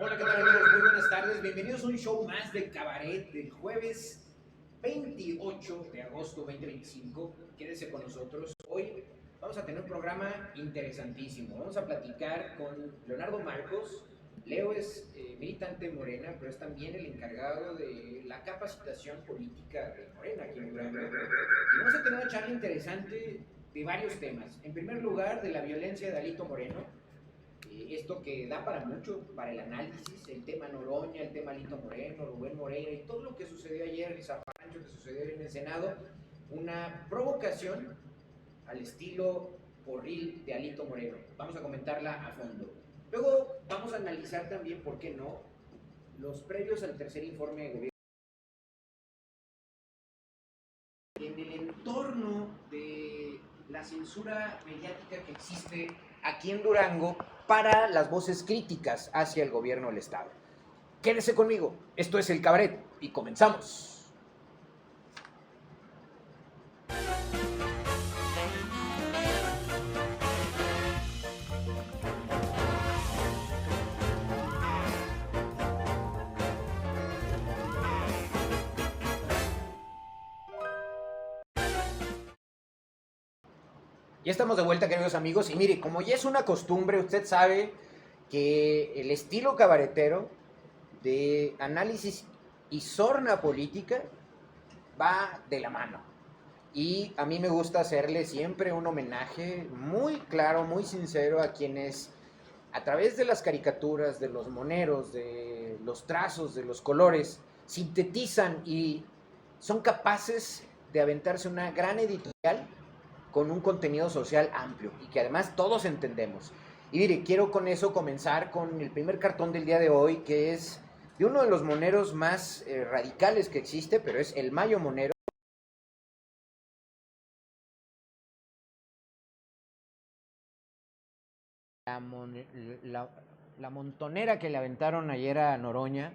Hola, ¿qué tal amigos? Muy buenas tardes. Bienvenidos a un show más de Cabaret del jueves 28 de agosto 2025. Quédese con nosotros. Hoy vamos a tener un programa interesantísimo. Vamos a platicar con Leonardo Marcos. Leo es militante Morena, pero es también el encargado de la capacitación política de Morena aquí en Durango. Y vamos a tener una charla interesante de varios temas. En primer lugar, de la violencia de Alito Moreno, esto que da para mucho, para el análisis, el tema Noroña, el tema Alito Moreno, Rubén Moreira y todo lo que sucedió ayer, el zafarrancho que sucedió en el Senado, una provocación al estilo porril de Alito Moreno. Vamos a comentarla a fondo. Luego vamos a analizar también, ¿por qué no?, los previos al tercer informe de gobierno. En el entorno de la censura mediática que existe aquí en Durango para las voces críticas hacia el gobierno del Estado. Quédese conmigo, esto es El Cabaret y comenzamos. Ya estamos de vuelta, queridos amigos, y mire, como ya es una costumbre, usted sabe que el estilo cabaretero de análisis y sorna política va de la mano. Y a mí me gusta hacerle siempre un homenaje muy claro, muy sincero a quienes a través de las caricaturas, de los moneros, de los trazos, de los colores, sintetizan y son capaces de aventarse una gran editorial con un contenido social amplio y que además todos entendemos. Y mire, quiero con eso comenzar con el primer cartón del día de hoy, que es de uno de los moneros más radicales que existe, pero es el Mayo Monero. La, la, la montonera que le aventaron ayer a Noroña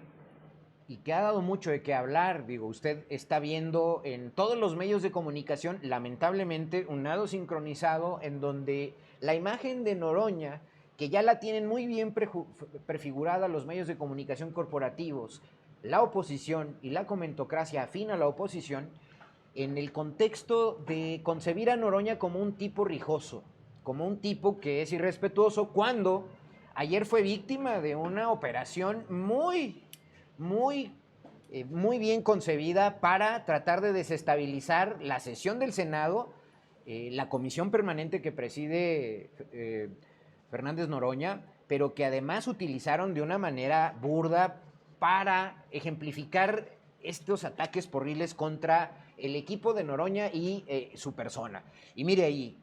y que ha dado mucho de qué hablar. Digo, usted está viendo en todos los medios de comunicación, lamentablemente, un nado sincronizado en donde la imagen de Noroña, que ya la tienen muy bien prefigurada los medios de comunicación corporativos, la oposición y la comentocracia afín a la oposición, en el contexto de concebir a Noroña como un tipo rijoso, como un tipo que es irrespetuoso, cuando ayer fue víctima de una operación muy, muy bien concebida para tratar de desestabilizar la sesión del Senado, la comisión permanente que preside Fernández Noroña, pero que además utilizaron de una manera burda para ejemplificar estos ataques porriles contra el equipo de Noroña y su persona. Y mire ahí,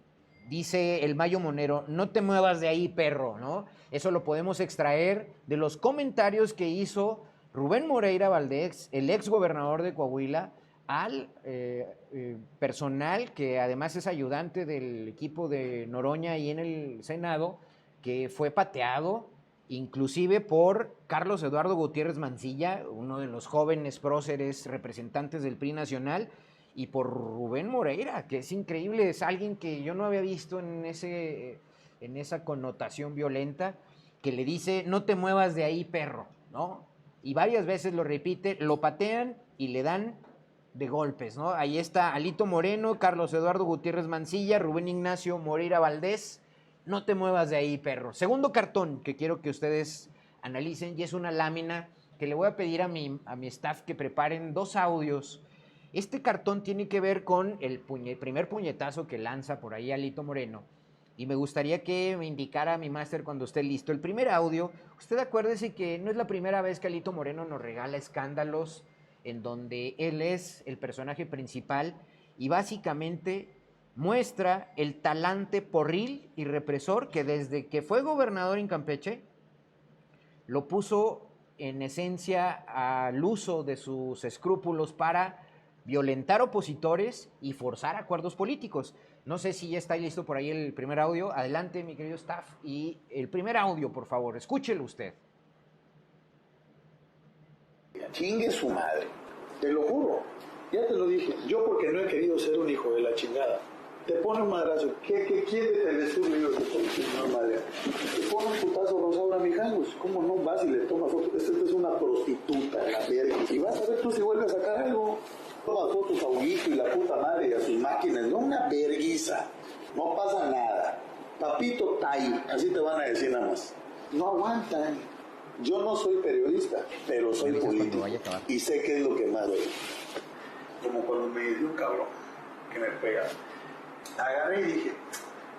dice el Mayo Monero, no te muevas de ahí, perro, ¿no? Eso lo podemos extraer de los comentarios que hizo Rubén Moreira Valdés, el ex gobernador de Coahuila, al personal que además es ayudante del equipo de Noroña y en el Senado, que fue pateado inclusive por Carlos Eduardo Gutiérrez Mancilla, uno de los jóvenes próceres representantes del PRI nacional, y por Rubén Moreira, que es increíble, es alguien que yo no había visto en esa connotación violenta, que le dice, no te muevas de ahí, perro, ¿no? Y varias veces lo repite, lo patean y le dan de golpes, ¿no? Ahí está Alito Moreno, Carlos Eduardo Gutiérrez Mancilla, Rubén Ignacio Moreira Valdés, no te muevas de ahí, perro. Segundo cartón que quiero que ustedes analicen, y es una lámina que le voy a pedir a mi staff que preparen dos audios. Este cartón tiene que ver con el primer puñetazo que lanza por ahí Alito Moreno. Y me gustaría que me indicara mi máster cuando esté listo. El primer audio, usted acuérdese que no es la primera vez que Alito Moreno nos regala escándalos en donde él es el personaje principal y básicamente muestra el talante porril y represor que desde que fue gobernador en Campeche lo puso en esencia al uso de sus escrúpulos para violentar opositores y forzar acuerdos políticos. No sé si ya está listo por ahí el primer audio. Adelante, mi querido staff. Y el primer audio, por favor, escúchelo usted. Chingue su madre, te lo juro. Ya te lo dije, yo porque no he querido ser un hijo de la chingada. te pone un madrazo. ¿Qué quiere Telesur? Le digo, no, madre. Te pone un putazo a Rosaura Mijangos. ¿Cómo no vas y le tomas fotos? Esta es una prostituta, la verga. Y vas a ver tú si vuelve a sacar algo. Tomas fotos a Huguito y la puta madre y a sus máquinas. No, una verguiza. No pasa nada. Papito Tai, así te van a decir nada más. No aguantan. Yo no soy periodista, pero soy político. Y sé qué es lo que más doy. Como cuando me dio un cabrón que me pega. Agarré y dije,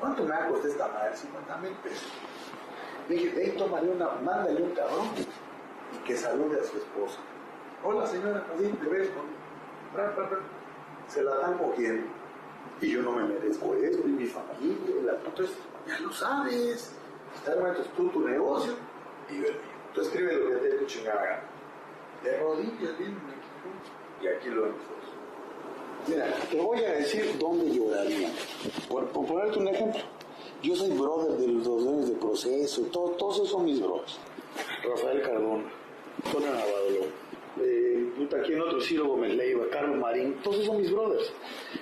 ¿cuánto me va a costar esta madre? 50,000 pesos. Dije, ven, tómale mándale un cabrón y que salude a su esposa. Hola señora, así te ves, se la están cogiendo. Y yo no me merezco eso, y mi familia, entonces, ya lo sabes. Entonces tú tu negocio y yo el mío. Tú escribe lo que te dé tu chingada gana. De rodillas, bien, y aquí lo vemos. Mira, te voy a decir dónde lloraría. Por ponerte un ejemplo, yo soy brother de los dueños de Proceso, todos esos son mis brothers. Rafael Cardona, Antonio Navalón, aquí en otro Ciro Gómez Leiva, Carlos Marín, todos esos son mis brothers.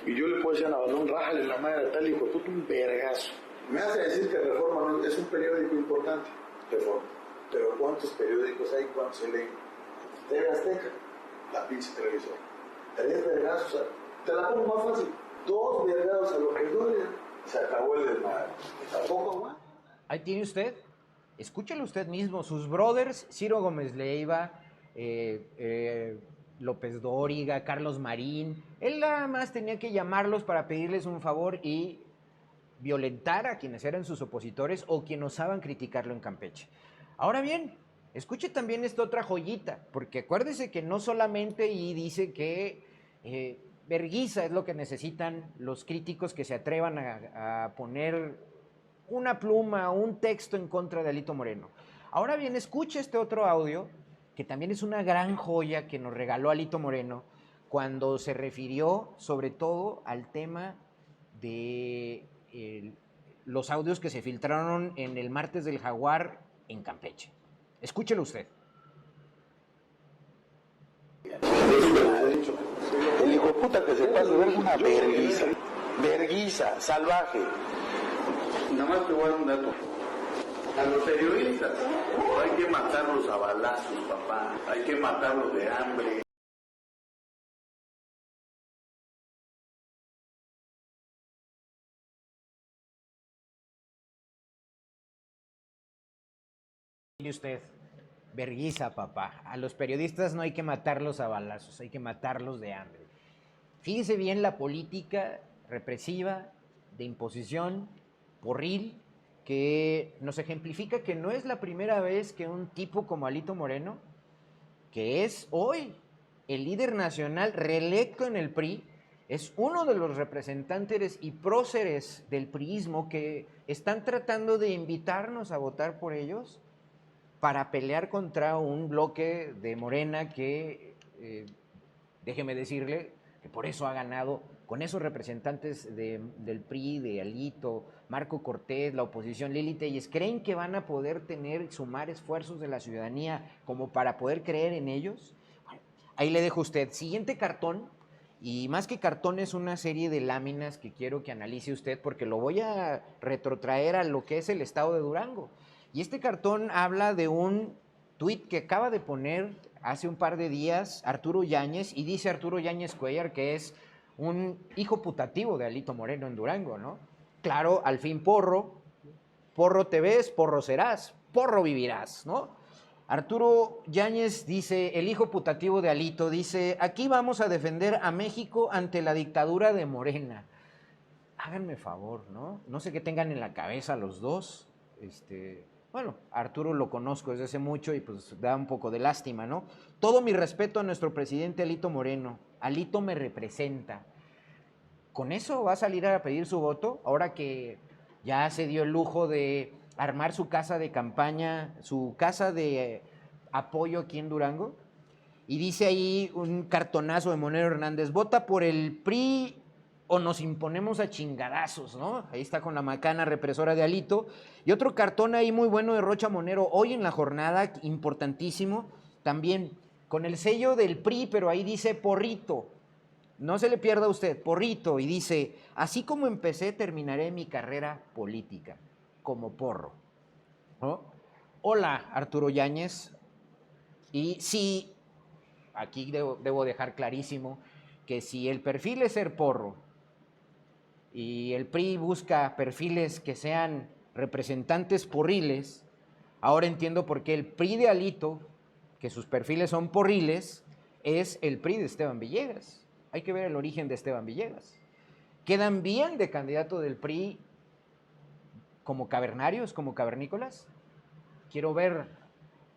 Y yo le puedo decir a Navalón, rájale la madre a tal hijo de puta, un vergazo. Me hace decir que Reforma no, es un periódico importante, Reforma. Pero ¿cuántos periódicos hay? ¿Cuántos se leen? TV Azteca, la pinche televisor. 3 vergazos, te la pongo más fácil. 2 vergados a lo que duele. Se acabó el desmadre. Tampoco aguanta. Ahí tiene usted. Escúchelo usted mismo. Sus brothers, Ciro Gómez Leiva, López Dóriga, Carlos Marín. Él nada más tenía que llamarlos para pedirles un favor y violentar a quienes eran sus opositores o quienes osaban criticarlo en Campeche. Ahora bien, escuche también esta otra joyita, porque acuérdese que no solamente y dice que verguiza es lo que necesitan los críticos que se atrevan a poner una pluma, un texto en contra de Alito Moreno. Ahora bien, escuche este otro audio, que también es una gran joya que nos regaló Alito Moreno, cuando se refirió sobre todo al tema de los audios que se filtraron en el martes del Jaguar en Campeche. Escúchelo usted. El hijo de puta que se pasa de una verguiza, salvaje. Nada más te voy a dar un dato. A los periodistas hay que matarlos a balazos, papá. Hay que matarlos de hambre. Mire usted, verguiza, papá. A los periodistas no hay que matarlos a balazos, hay que matarlos de hambre. Fíjese bien la política represiva, de imposición, porril, que nos ejemplifica que no es la primera vez que un tipo como Alito Moreno, que es hoy el líder nacional reelecto en el PRI, es uno de los representantes y próceres del priismo que están tratando de invitarnos a votar por ellos para pelear contra un bloque de Morena que, déjeme decirle, que por eso ha ganado con esos representantes del PRI, de Alito, Marco Cortés, la oposición, Lili Telles. ¿Creen que van a poder sumar esfuerzos de la ciudadanía como para poder creer en ellos? Bueno, ahí le dejo a usted. Siguiente cartón, y más que cartón es una serie de láminas que quiero que analice usted porque lo voy a retrotraer a lo que es el estado de Durango. Y este cartón habla de un tuit que acaba de poner hace un par de días Arturo Yáñez, y dice Arturo Yáñez Cuellar que es un hijo putativo de Alito Moreno en Durango, ¿no? Claro, al fin porro te ves, porro serás, porro vivirás, ¿no? Arturo Yáñez dice, el hijo putativo de Alito, dice, aquí vamos a defender a México ante la dictadura de Morena. Háganme favor, ¿no? No sé qué tengan en la cabeza los dos, bueno, Arturo lo conozco desde hace mucho y pues da un poco de lástima, ¿no? Todo mi respeto a nuestro presidente Alito Moreno. Alito me representa. ¿Con eso va a salir a pedir su voto? Ahora que ya se dio el lujo de armar su casa de campaña, su casa de apoyo aquí en Durango. Y dice ahí un cartonazo de Monero Hernández, vota por el PRI o nos imponemos a chingadazos, ¿no? Ahí está con la macana represora de Alito. Y otro cartón ahí muy bueno de Rocha Monero, hoy en la jornada, importantísimo, también con el sello del PRI, pero ahí dice porrito. No se le pierda a usted, Porrito, y dice, así como empecé, terminaré mi carrera política, como porro. ¿No? Hola, Arturo Yáñez. Y sí, aquí debo dejar clarísimo que si el perfil es ser porro y el PRI busca perfiles que sean representantes porriles, ahora entiendo por qué el PRI de Alito, que sus perfiles son porriles, es el PRI de Esteban Villegas. Hay que ver el origen de Esteban Villegas. ¿Quedan bien de candidato del PRI como cavernarios, como cavernícolas? Quiero ver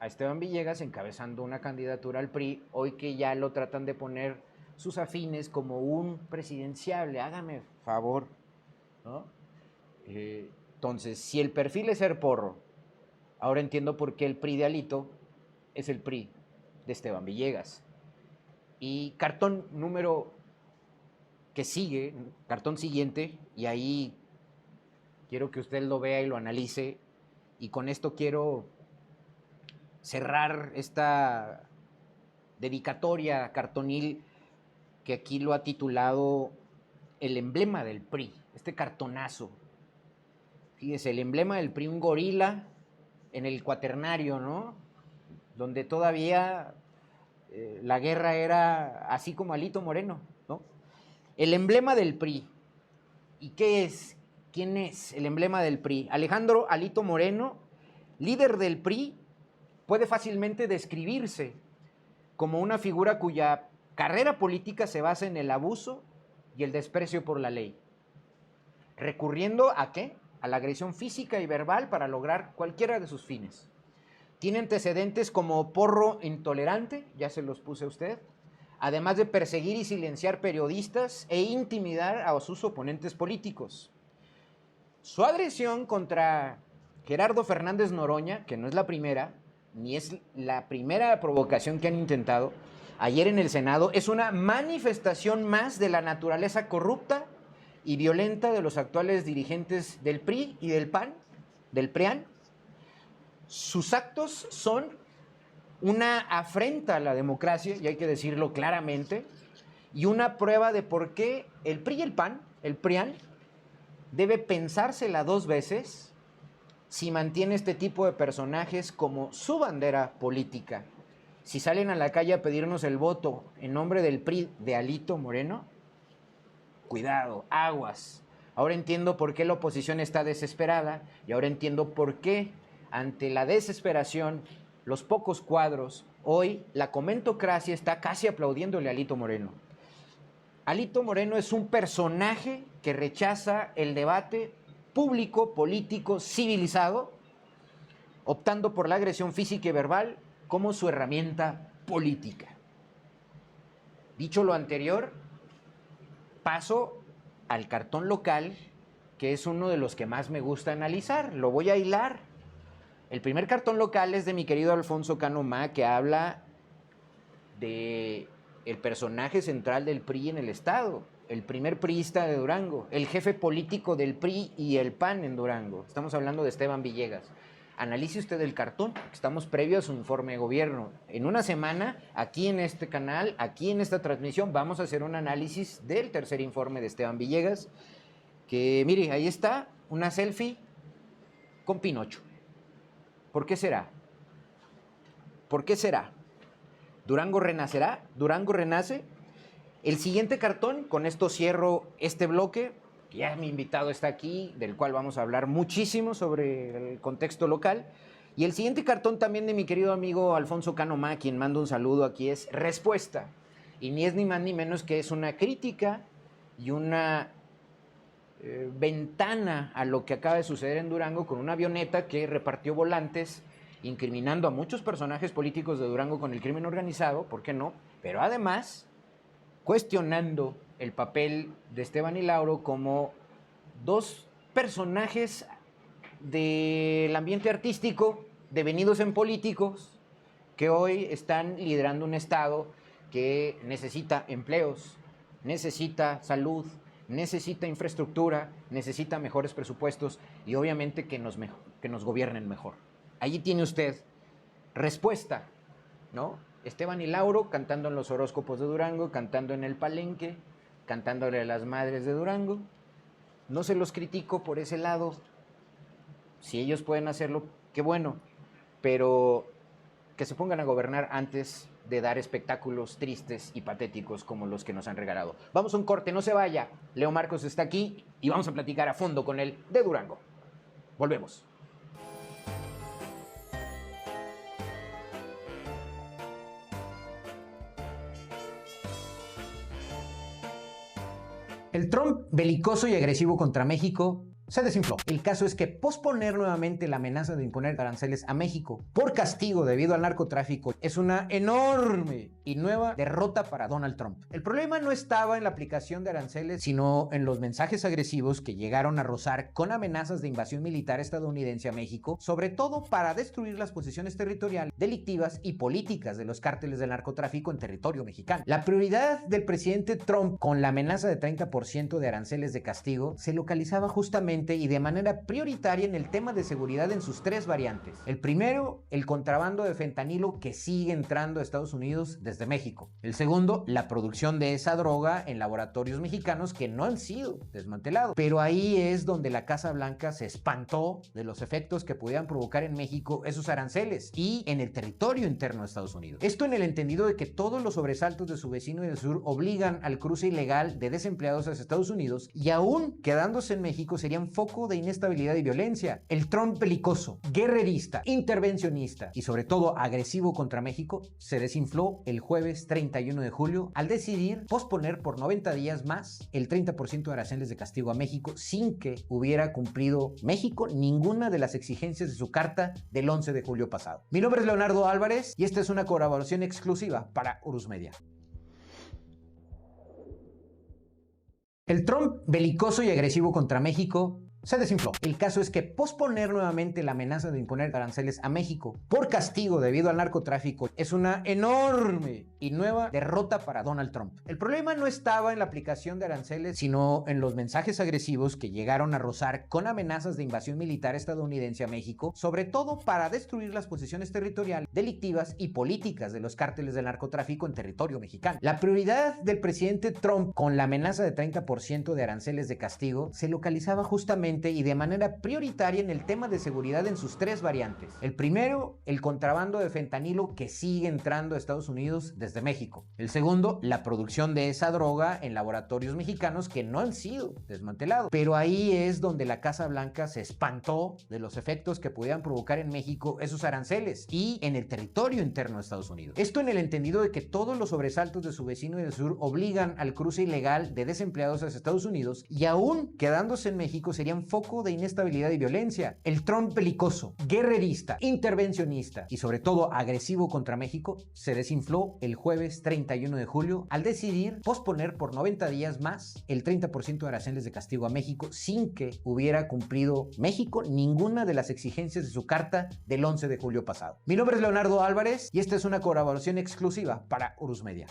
a Esteban Villegas encabezando una candidatura al PRI, hoy que ya lo tratan de poner sus afines como un presidenciable. Hágame favor, ¿no? Entonces, si el perfil es ser porro, ahora entiendo por qué el PRI de Alito es el PRI de Esteban Villegas. Y cartón número que sigue, cartón siguiente, y ahí quiero que usted lo vea y lo analice, y con esto quiero cerrar esta dedicatoria cartonil que aquí lo ha titulado El emblema del PRI, este cartonazo. Fíjese, el emblema del PRI, un gorila en el cuaternario, ¿no? Donde todavía la guerra era así como Alito Moreno, ¿no? El emblema del PRI. ¿Y qué es? ¿Quién es el emblema del PRI? Alejandro Alito Moreno, líder del PRI, puede fácilmente describirse como una figura cuya carrera política se basa en el abuso y el desprecio por la ley. ¿Recurriendo a qué? A la agresión física y verbal para lograr cualquiera de sus fines. Tiene antecedentes como porro intolerante, ya se los puse a usted, además de perseguir y silenciar periodistas e intimidar a sus oponentes políticos. Su agresión contra Gerardo Fernández Noroña, que no es la primera, ni es la primera provocación que han intentado, ayer en el Senado, es una manifestación más de la naturaleza corrupta y violenta de los actuales dirigentes del PRI y del PAN, del PRIAN. Sus actos son una afrenta a la democracia, y hay que decirlo claramente, y una prueba de por qué el PRI y el PAN, el PRIAN, debe pensársela dos veces si mantiene este tipo de personajes como su bandera política. Si salen a la calle a pedirnos el voto en nombre del PRI de Alito Moreno, cuidado, aguas. Ahora entiendo por qué la oposición está desesperada y ahora entiendo por qué, ante la desesperación, los pocos cuadros, hoy la comentocracia está casi aplaudiéndole a Alito Moreno. Alito Moreno es un personaje que rechaza el debate público, político, civilizado, optando por la agresión física y verbal como su herramienta política. Dicho lo anterior, paso al cartón local, que es uno de los que más me gusta analizar. Lo voy a hilar. El primer cartón local es de mi querido Alfonso Cano Ma, que habla de el personaje central del PRI en el Estado, el primer priista de Durango, el jefe político del PRI y el PAN en Durango. Estamos hablando de Esteban Villegas. Analice usted el cartón, estamos previo a su informe de gobierno. En una semana, aquí en este canal, aquí en esta transmisión, vamos a hacer un análisis del tercer informe de Esteban Villegas, que mire, ahí está, una selfie con Pinocho. ¿Por qué será? ¿Por qué será? ¿Durango renacerá? ¿Durango renace? El siguiente cartón, con esto cierro este bloque, que ya mi invitado está aquí, del cual vamos a hablar muchísimo sobre el contexto local. Y el siguiente cartón también de mi querido amigo Alfonso Cano Ma, quien manda un saludo aquí, es Respuesta. Y ni es ni más ni menos que es una crítica y una ventana a lo que acaba de suceder en Durango con una avioneta que repartió volantes incriminando a muchos personajes políticos de Durango con el crimen organizado, ¿por qué no? Pero además cuestionando el papel de Esteban y Lauro como dos personajes del ambiente artístico devenidos en políticos que hoy están liderando un estado que necesita empleos, necesita salud, necesita infraestructura, necesita mejores presupuestos y obviamente que nos gobiernen mejor. Allí tiene usted Respuesta, ¿no? Esteban y Lauro cantando en los horóscopos de Durango, cantando en el Palenque, cantándole a las madres de Durango. No se los critico por ese lado. Si ellos pueden hacerlo, qué bueno. Pero que se pongan a gobernar antes de dar espectáculos tristes y patéticos como los que nos han regalado. Vamos a un corte, no se vaya. Leo Marcos está aquí y vamos a platicar a fondo con él de Durango. Volvemos. El Trump belicoso y agresivo contra México se desinfló. El caso es que posponer nuevamente la amenaza de imponer aranceles a México por castigo debido al narcotráfico es una enorme y nueva derrota para Donald Trump. El problema no estaba en la aplicación de aranceles, sino en los mensajes agresivos que llegaron a rozar con amenazas de invasión militar estadounidense a México, sobre todo para destruir las posiciones territoriales, delictivas y políticas de los cárteles del narcotráfico en territorio mexicano. La prioridad del presidente Trump con la amenaza de 30% de aranceles de castigo se localizaba justamente y de manera prioritaria en el tema de seguridad en sus tres variantes. El primero, el contrabando de fentanilo que sigue entrando a Estados Unidos desde México. El segundo, la producción de esa droga en laboratorios mexicanos que no han sido desmantelados. Pero ahí es donde la Casa Blanca se espantó de los efectos que pudieran provocar en México esos aranceles y en el territorio interno de Estados Unidos. Esto en el entendido de que todos los sobresaltos de su vecino del sur obligan al cruce ilegal de desempleados hacia Estados Unidos y aún quedándose en México serían foco de inestabilidad y violencia. El Trump belicoso, guerrerista, intervencionista y sobre todo agresivo contra México se desinfló el jueves 31 de julio al decidir posponer por 90 días más el 30% de aranceles de castigo a México sin que hubiera cumplido México ninguna de las exigencias de su carta del 11 de julio pasado. Mi nombre es Leonardo Álvarez y esta es una colaboración exclusiva para Urus Media. El Trump belicoso y agresivo contra México se desinfló. El caso es que posponer nuevamente la amenaza de imponer aranceles a México por castigo debido al narcotráfico es una enorme y nueva derrota para Donald Trump. El problema no estaba en la aplicación de aranceles, sino en los mensajes agresivos que llegaron a rozar con amenazas de invasión militar estadounidense a México, sobre todo para destruir las posiciones territoriales, delictivas y políticas de los cárteles del narcotráfico en territorio mexicano. La prioridad del presidente Trump con la amenaza de 30% de aranceles de castigo se localizaba justamente y de manera prioritaria en el tema de seguridad en sus tres variantes. El primero, el contrabando de fentanilo que sigue entrando a Estados Unidos desde México. El segundo, la producción de esa droga en laboratorios mexicanos que no han sido desmantelados. Pero ahí es donde la Casa Blanca se espantó de los efectos que pudieran provocar en México esos aranceles y en el territorio interno de Estados Unidos. Esto en el entendido de que todos los sobresaltos de su vecino del sur obligan al cruce ilegal de desempleados hacia Estados Unidos y aún quedándose en México serían foco de inestabilidad y violencia. El Trump belicoso, guerrerista, intervencionista y sobre todo agresivo contra México se desinfló el jueves 31 de julio al decidir posponer por 90 días más el 30% de aranceles de castigo a México sin que hubiera cumplido México ninguna de las exigencias de su carta del 11 de julio pasado. Mi nombre es Leonardo Álvarez y esta es una colaboración exclusiva para Urus Media.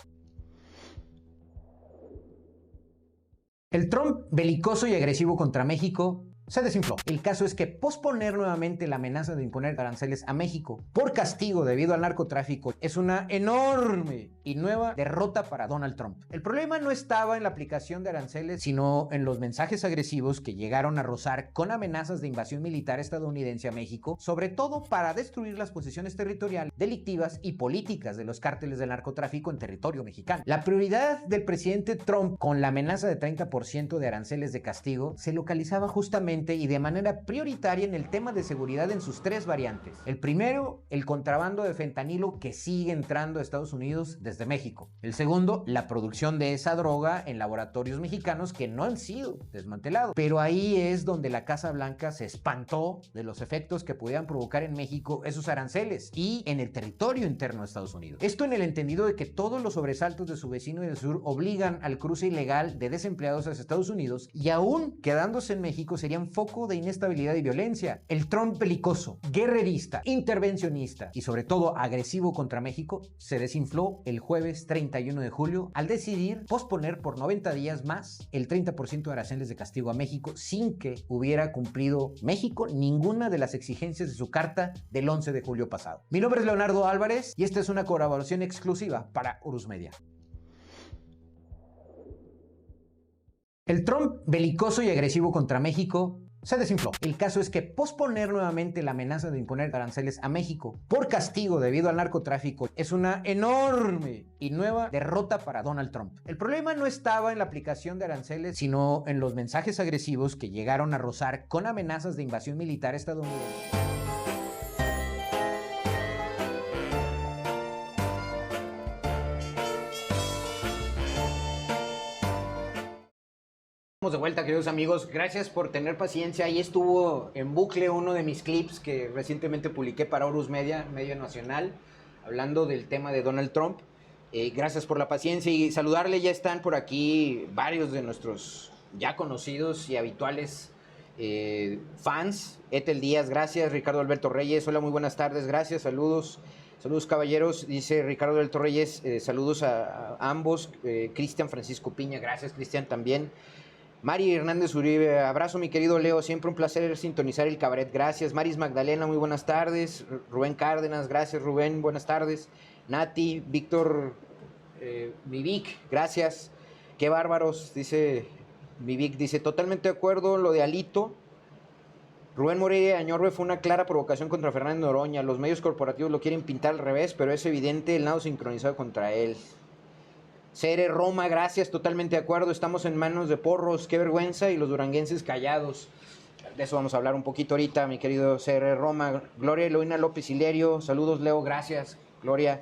El Trump belicoso y agresivo contra México se desinfló. El caso es que posponer nuevamente la amenaza de imponer aranceles a México por castigo debido al narcotráfico es una enorme y nueva derrota para Donald Trump. El problema no estaba en la aplicación de aranceles, sino en los mensajes agresivos que llegaron a rozar con amenazas de invasión militar estadounidense a México, sobre todo para destruir las posiciones territoriales, delictivas y políticas de los cárteles del narcotráfico en territorio mexicano. La prioridad del presidente Trump con la amenaza de 30% de aranceles de castigo se localizaba justamente y de manera prioritaria en el tema de seguridad en sus tres variantes. El primero, el contrabando de fentanilo que sigue entrando a Estados Unidos desde México. El segundo, la producción de esa droga en laboratorios mexicanos que no han sido desmantelados. Pero ahí es donde la Casa Blanca se espantó de los efectos que pudieran provocar en México esos aranceles y en el territorio interno de Estados Unidos. Esto en el entendido de que todos los sobresaltos de su vecino del sur obligan al cruce ilegal de desempleados hacia Estados Unidos y aún quedándose en México serían foco de inestabilidad y violencia. El Trump belicoso, guerrerista, intervencionista y sobre todo agresivo contra México se desinfló el jueves 31 de julio al decidir posponer por 90 días más el 30% de aranceles de castigo a México sin que hubiera cumplido México ninguna de las exigencias de su carta del 11 de julio pasado. Mi nombre es Leonardo Álvarez y esta es una colaboración exclusiva para Urus Media. El Trump belicoso y agresivo contra México se desinfló. El caso es que posponer nuevamente la amenaza de imponer aranceles a México por castigo debido al narcotráfico es una enorme y nueva derrota para Donald Trump. El problema no estaba en la aplicación de aranceles, sino en los mensajes agresivos que llegaron a rozar con amenazas de invasión militar estadounidense. Estamos de vuelta, queridos amigos. Gracias por tener paciencia. Ahí estuvo en bucle uno de mis clips que recientemente publiqué para Horus Media, medio nacional, hablando del tema de Donald Trump. Gracias por la paciencia y saludarle. Ya están por aquí varios de nuestros ya conocidos y habituales fans. Ethel Díaz, gracias. Ricardo Alberto Reyes, hola, muy buenas tardes. Gracias, saludos. Saludos, caballeros. Dice Ricardo Alberto Reyes, saludos a ambos. Cristian Francisco Piña, gracias, Cristian, también. Mari Hernández Uribe, abrazo mi querido Leo, siempre un placer sintonizar el cabaret, gracias. Maris Magdalena, muy buenas tardes. Rubén Cárdenas, gracias Rubén, buenas tardes. Nati, Víctor, Vivik, gracias. Qué bárbaros, dice Vivik, dice, totalmente de acuerdo, lo de Alito. Rubén Moreira Añorbe, fue una clara provocación contra Fernando Noroña, los medios corporativos lo quieren pintar al revés, pero es evidente el nado sincronizado contra él. Cere Roma, gracias, totalmente de acuerdo, estamos en manos de porros, qué vergüenza, y los duranguenses callados. De eso vamos a hablar un poquito ahorita, mi querido Cere Roma. Gloria Eloína López Hilerio, saludos Leo, gracias, Gloria.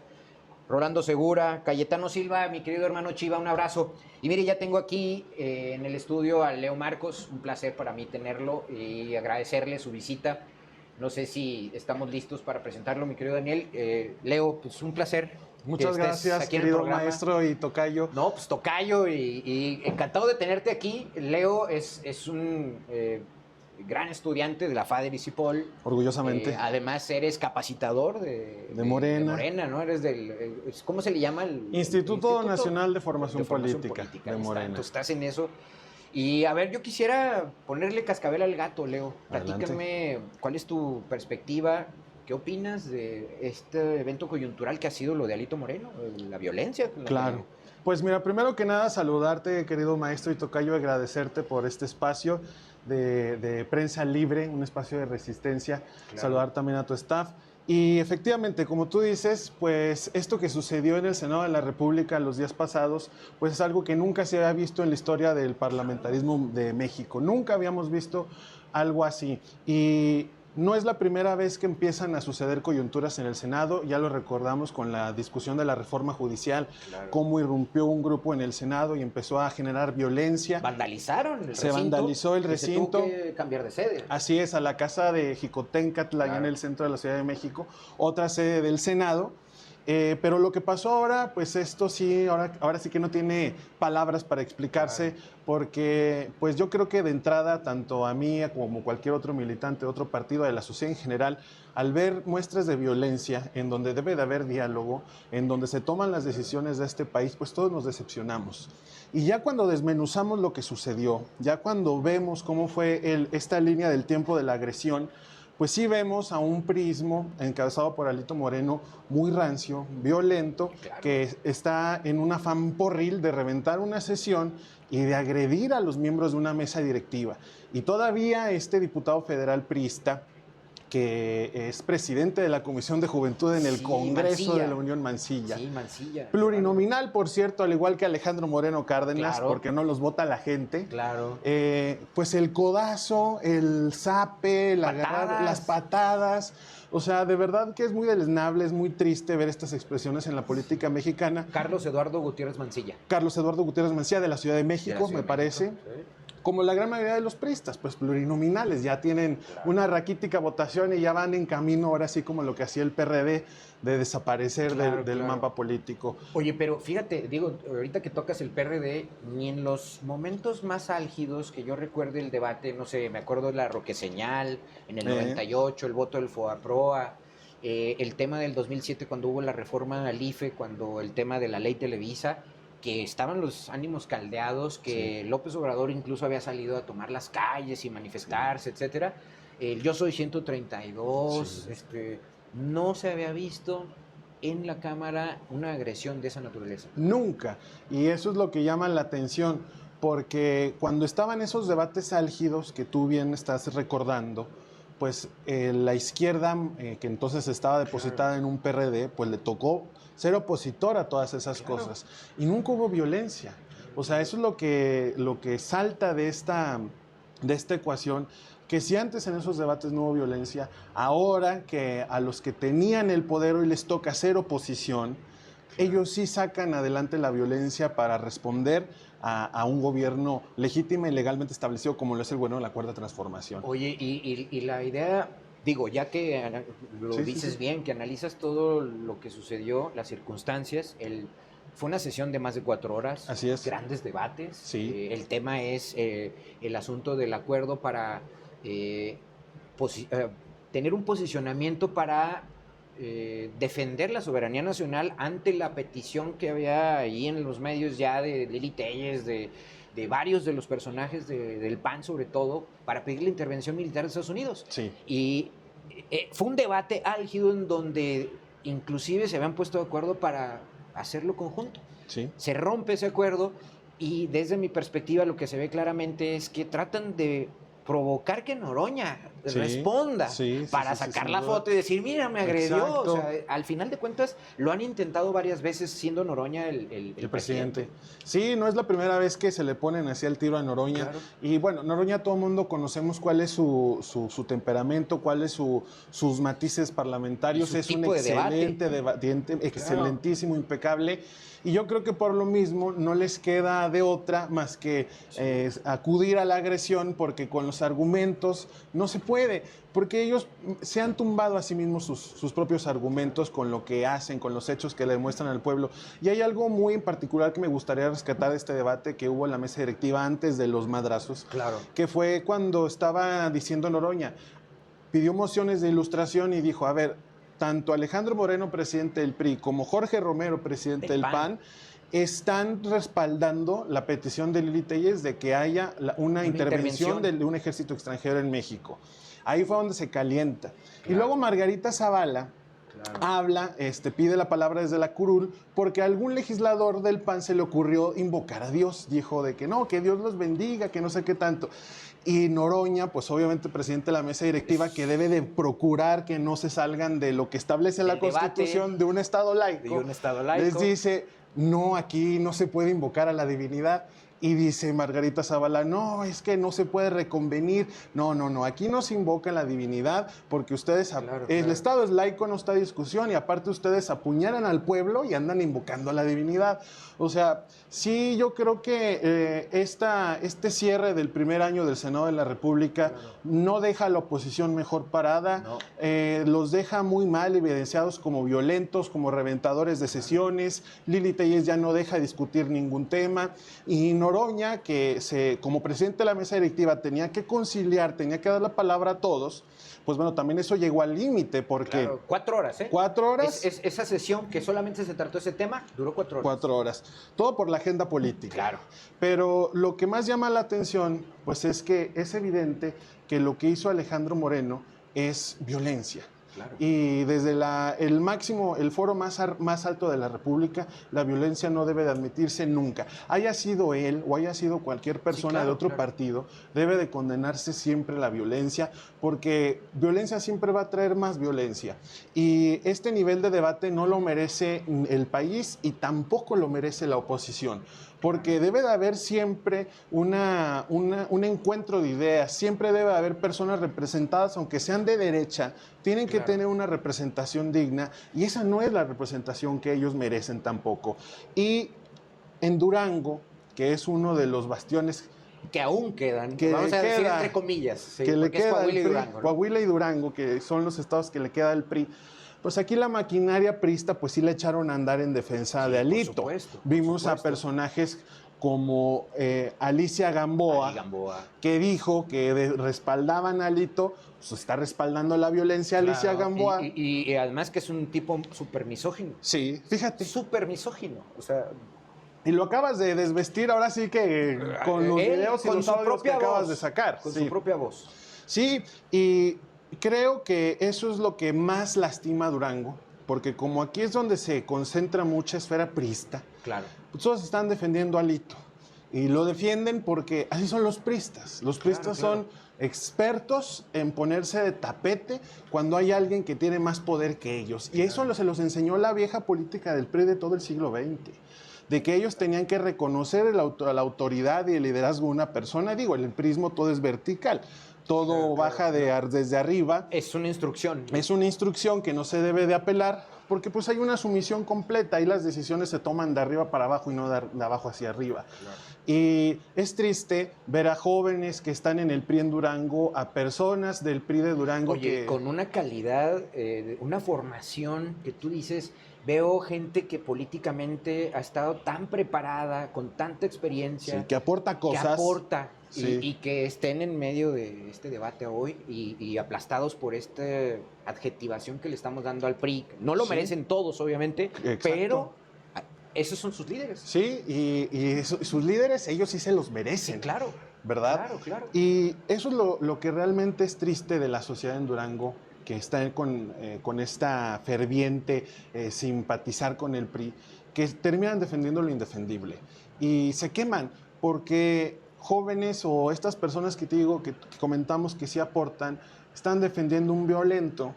Rolando Segura, Cayetano Silva, mi querido hermano Chiva, un abrazo. Y mire, ya tengo aquí en el estudio a Leo Marcos, un placer para mí tenerlo y agradecerle su visita. No sé si estamos listos para presentarlo, mi querido Daniel. Leo, pues un placer. Muchas gracias, querido maestro y tocayo. No, pues tocayo y encantado de tenerte aquí. Leo es un gran estudiante de la FADER y CIPOL. Orgullosamente. Además, eres capacitador de Morena. De Morena, ¿no? Eres del... ¿Cómo se le llama? Instituto Nacional de Formación Política de Morena. Entonces, estás en eso. Y a ver, yo quisiera ponerle cascabel al gato, Leo. Platícame, ¿cuál es tu perspectiva? ¿Qué opinas de este evento coyuntural que ha sido lo de Alito Moreno, la violencia? Claro. Pues mira, primero que nada, saludarte, querido maestro y tocayo, agradecerte por este espacio de prensa libre, un espacio de resistencia. Claro. Saludar también a tu staff. Y efectivamente, como tú dices, pues esto que sucedió en el Senado de la República los días pasados, pues es algo que nunca se había visto en la historia del parlamentarismo de México. Nunca habíamos visto algo así. Y no es la primera vez que empiezan a suceder coyunturas en el Senado, ya lo recordamos con la discusión de la reforma judicial, claro. Cómo irrumpió un grupo en el Senado y empezó a generar violencia. Vandalizaron el recinto. Se vandalizó el recinto. Se tuvo que cambiar de sede. Así es, a la casa de Jicoténcatl, allá en el centro de la Ciudad de México, otra sede del Senado. Pero lo que pasó ahora, pues esto sí, ahora sí que no tiene palabras para explicarse, claro. Porque pues yo creo que de entrada, tanto a mí como cualquier otro militante de otro partido, de la sociedad en general, al ver muestras de violencia, en donde debe de haber diálogo, en donde se toman las decisiones de este país, pues todos nos decepcionamos. Y ya cuando desmenuzamos lo que sucedió, ya cuando vemos cómo fue esta línea del tiempo de la agresión, pues sí vemos a un priismo encabezado por Alito Moreno muy rancio, violento, claro. Que está en un afán porril de reventar una sesión y de agredir a los miembros de una mesa directiva. Y todavía este diputado federal priista, que es presidente de la Comisión de Juventud en el Congreso Mancilla. De la Unión, Mancilla. Sí, Mancilla. Plurinominal, por cierto, al igual que Alejandro Moreno Cárdenas, claro. Porque no los vota la gente. Claro. Pues el codazo, el zape, las patadas. O sea, de verdad que es muy deleznable, es muy triste ver estas expresiones en la política mexicana. Carlos Eduardo Gutiérrez Mancilla. Carlos Eduardo Gutiérrez Mancilla, de la Ciudad de México, me parece. Sí. Como la gran mayoría de los priistas, pues plurinominales, ya tienen una raquítica votación y ya van en camino, ahora sí como lo que hacía el PRD, de desaparecer del mapa político. Oye, pero fíjate, digo, ahorita que tocas el PRD, ni en los momentos más álgidos que yo recuerde el debate, no sé, me acuerdo de la Roqueseñal, en el 98, el voto del FOAPROA, el tema del 2007 cuando hubo la reforma al IFE, cuando el tema de la ley Televisa, que estaban los ánimos caldeados, que López Obrador incluso había salido a tomar las calles y manifestarse, etcétera. Yo soy 132, no se había visto en la Cámara una agresión de esa naturaleza. Nunca, y eso es lo que llama la atención. porque cuando estaban esos debates álgidos que tú bien estás recordando, pues la izquierda, que entonces estaba depositada en un PRD, pues le tocó ser opositor a todas esas cosas. Y nunca hubo violencia. O sea, eso es lo que salta de esta ecuación, que si antes en esos debates no hubo violencia, ahora que a los que tenían el poder hoy les toca hacer oposición, ellos sí sacan adelante la violencia para responder a un gobierno legítimo y legalmente establecido como lo es el bueno de la Cuarta Transformación. Oye, y la idea, digo, ya que lo dices bien, que analizas todo lo que sucedió, las circunstancias, fue una sesión de más de 4 horas. Así es. Grandes debates. Sí. El tema es el asunto del acuerdo para tener un posicionamiento para defender la soberanía nacional ante la petición que había ahí en los medios ya de Lili Téllez, de varios de los personajes del PAN sobre todo, para pedir la intervención militar de Estados Unidos. Sí. Y fue un debate álgido en donde inclusive se habían puesto de acuerdo para hacerlo conjunto. Sí. Se rompe ese acuerdo y desde mi perspectiva lo que se ve claramente es que tratan de provocar que Noroña responda para sacar la foto y decir, mira, me agredió. Exacto. O sea, al final de cuentas lo han intentado varias veces siendo Noroña el presidente. Sí, no es la primera vez que se le ponen así el tiro a Noroña. Claro. Y bueno, Noroña todo el mundo conocemos cuál es su temperamento, cuáles sus matices parlamentarios. Es un excelente debatiente, excelentísimo, impecable. Y yo creo que por lo mismo no les queda de otra más que acudir a la agresión, porque con los argumentos no se puede, porque ellos se han tumbado a sí mismos sus propios argumentos con lo que hacen, con los hechos que le demuestran al pueblo. Y hay algo muy en particular que me gustaría rescatar de este debate que hubo en la mesa directiva antes de los madrazos, Claro. que fue cuando estaba diciendo Noroña, pidió mociones de ilustración y dijo, a ver, tanto Alejandro Moreno, presidente del PRI, como Jorge Romero, presidente del PAN, están respaldando la petición de Lili Téllez de que haya una intervención de un ejército extranjero en México. Ahí fue donde se calienta. Claro. Y luego Margarita Zavala habla, pide la palabra desde la curul, porque a algún legislador del PAN se le ocurrió invocar a Dios. Dijo de que no, que Dios los bendiga, que no sé qué tanto. Y Noroña, pues obviamente presidente de la mesa directiva, que debe de procurar que no se salgan de lo que establece la Constitución de un Estado laico, les dice, no, aquí no se puede invocar a la divinidad. Y dice Margarita Zavala, no, es que no se puede reconvenir. No, aquí no se invoca la divinidad porque ustedes, el Estado es laico, no está en discusión, y aparte ustedes apuñalan al pueblo y andan invocando a la divinidad. O sea, sí, yo creo que este cierre del primer año del Senado de la República no deja a la oposición mejor parada, los deja muy mal evidenciados como violentos, como reventadores de sesiones. Lili Téllez ya no deja discutir ningún tema, y Noroña, que como presidente de la mesa directiva tenía que conciliar, tenía que dar la palabra a todos, pues bueno, también eso llegó al límite porque... Claro, 4 horas, ¿eh? 4 horas. Esa sesión que solamente se trató ese tema duró 4 horas. 4 horas. Todo por la agenda política. Claro. Pero lo que más llama la atención, pues es que es evidente que lo que hizo Alejandro Moreno es violencia. Claro. Y desde el foro más alto de la República, la violencia no debe de admitirse nunca. Haya sido él o haya sido cualquier persona de otro partido, debe de condenarse siempre la violencia, porque violencia siempre va a traer más violencia. Y este nivel de debate no lo merece el país y tampoco lo merece la oposición, porque debe de haber siempre un encuentro de ideas, siempre debe de haber personas representadas, aunque sean de derecha, tienen que tener una representación digna, y esa no es la representación que ellos merecen tampoco. Y en Durango, que es uno de los bastiones que aún quedan, vamos a decir entre comillas, que le queda Coahuila y PRI, Durango, ¿no? Coahuila y Durango, que son los estados que le queda al PRI. Pues aquí la maquinaria priista, pues sí le echaron a andar en defensa de Alito. Vimos a personajes como Alicia Gamboa, que dijo que respaldaban a Alito, pues está respaldando la violencia Alicia Gamboa. Y además que es un tipo súper misógino. Sí, fíjate. Súper misógino, o sea... Y lo acabas de desvestir ahora sí que con los videos y los audios que acabas de sacar. Con su propia voz. Sí, y creo que eso es lo que más lastima a Durango, porque como aquí es donde se concentra mucha esfera priista, claro, pues todos están defendiendo a Alito. Y lo defienden porque así son los priistas. Los priistas son expertos en ponerse de tapete cuando hay alguien que tiene más poder que ellos. Y eso se los enseñó la vieja política del PRI de todo el siglo XX. De que ellos tenían que reconocer la autoridad y el liderazgo de una persona. Digo, en el prismo todo es vertical. Todo baja desde arriba. Es una instrucción. Es una instrucción que no se debe de apelar porque pues hay una sumisión completa y las decisiones se toman de arriba para abajo y no de abajo hacia arriba. Claro. Y es triste ver a jóvenes que están en el PRI en Durango, a personas del PRI de Durango. Oye, con una calidad, una formación que tú dices, veo gente que políticamente ha estado tan preparada, con tanta experiencia. Sí, que aporta cosas. Que aporta. Sí. Y que estén en medio de este debate hoy y aplastados por esta adjetivación que le estamos dando al PRI. No lo merecen todos, obviamente, exacto, pero esos son sus líderes. Sí, y sus líderes, ellos sí se los merecen. Sí, claro. ¿Verdad? Claro. Y eso es lo que realmente es triste de la sociedad en Durango, que está con esta ferviente simpatizar con el PRI, que terminan defendiendo lo indefendible. Y se queman porque jóvenes o estas personas que te digo, que comentamos que sí aportan, están defendiendo un violento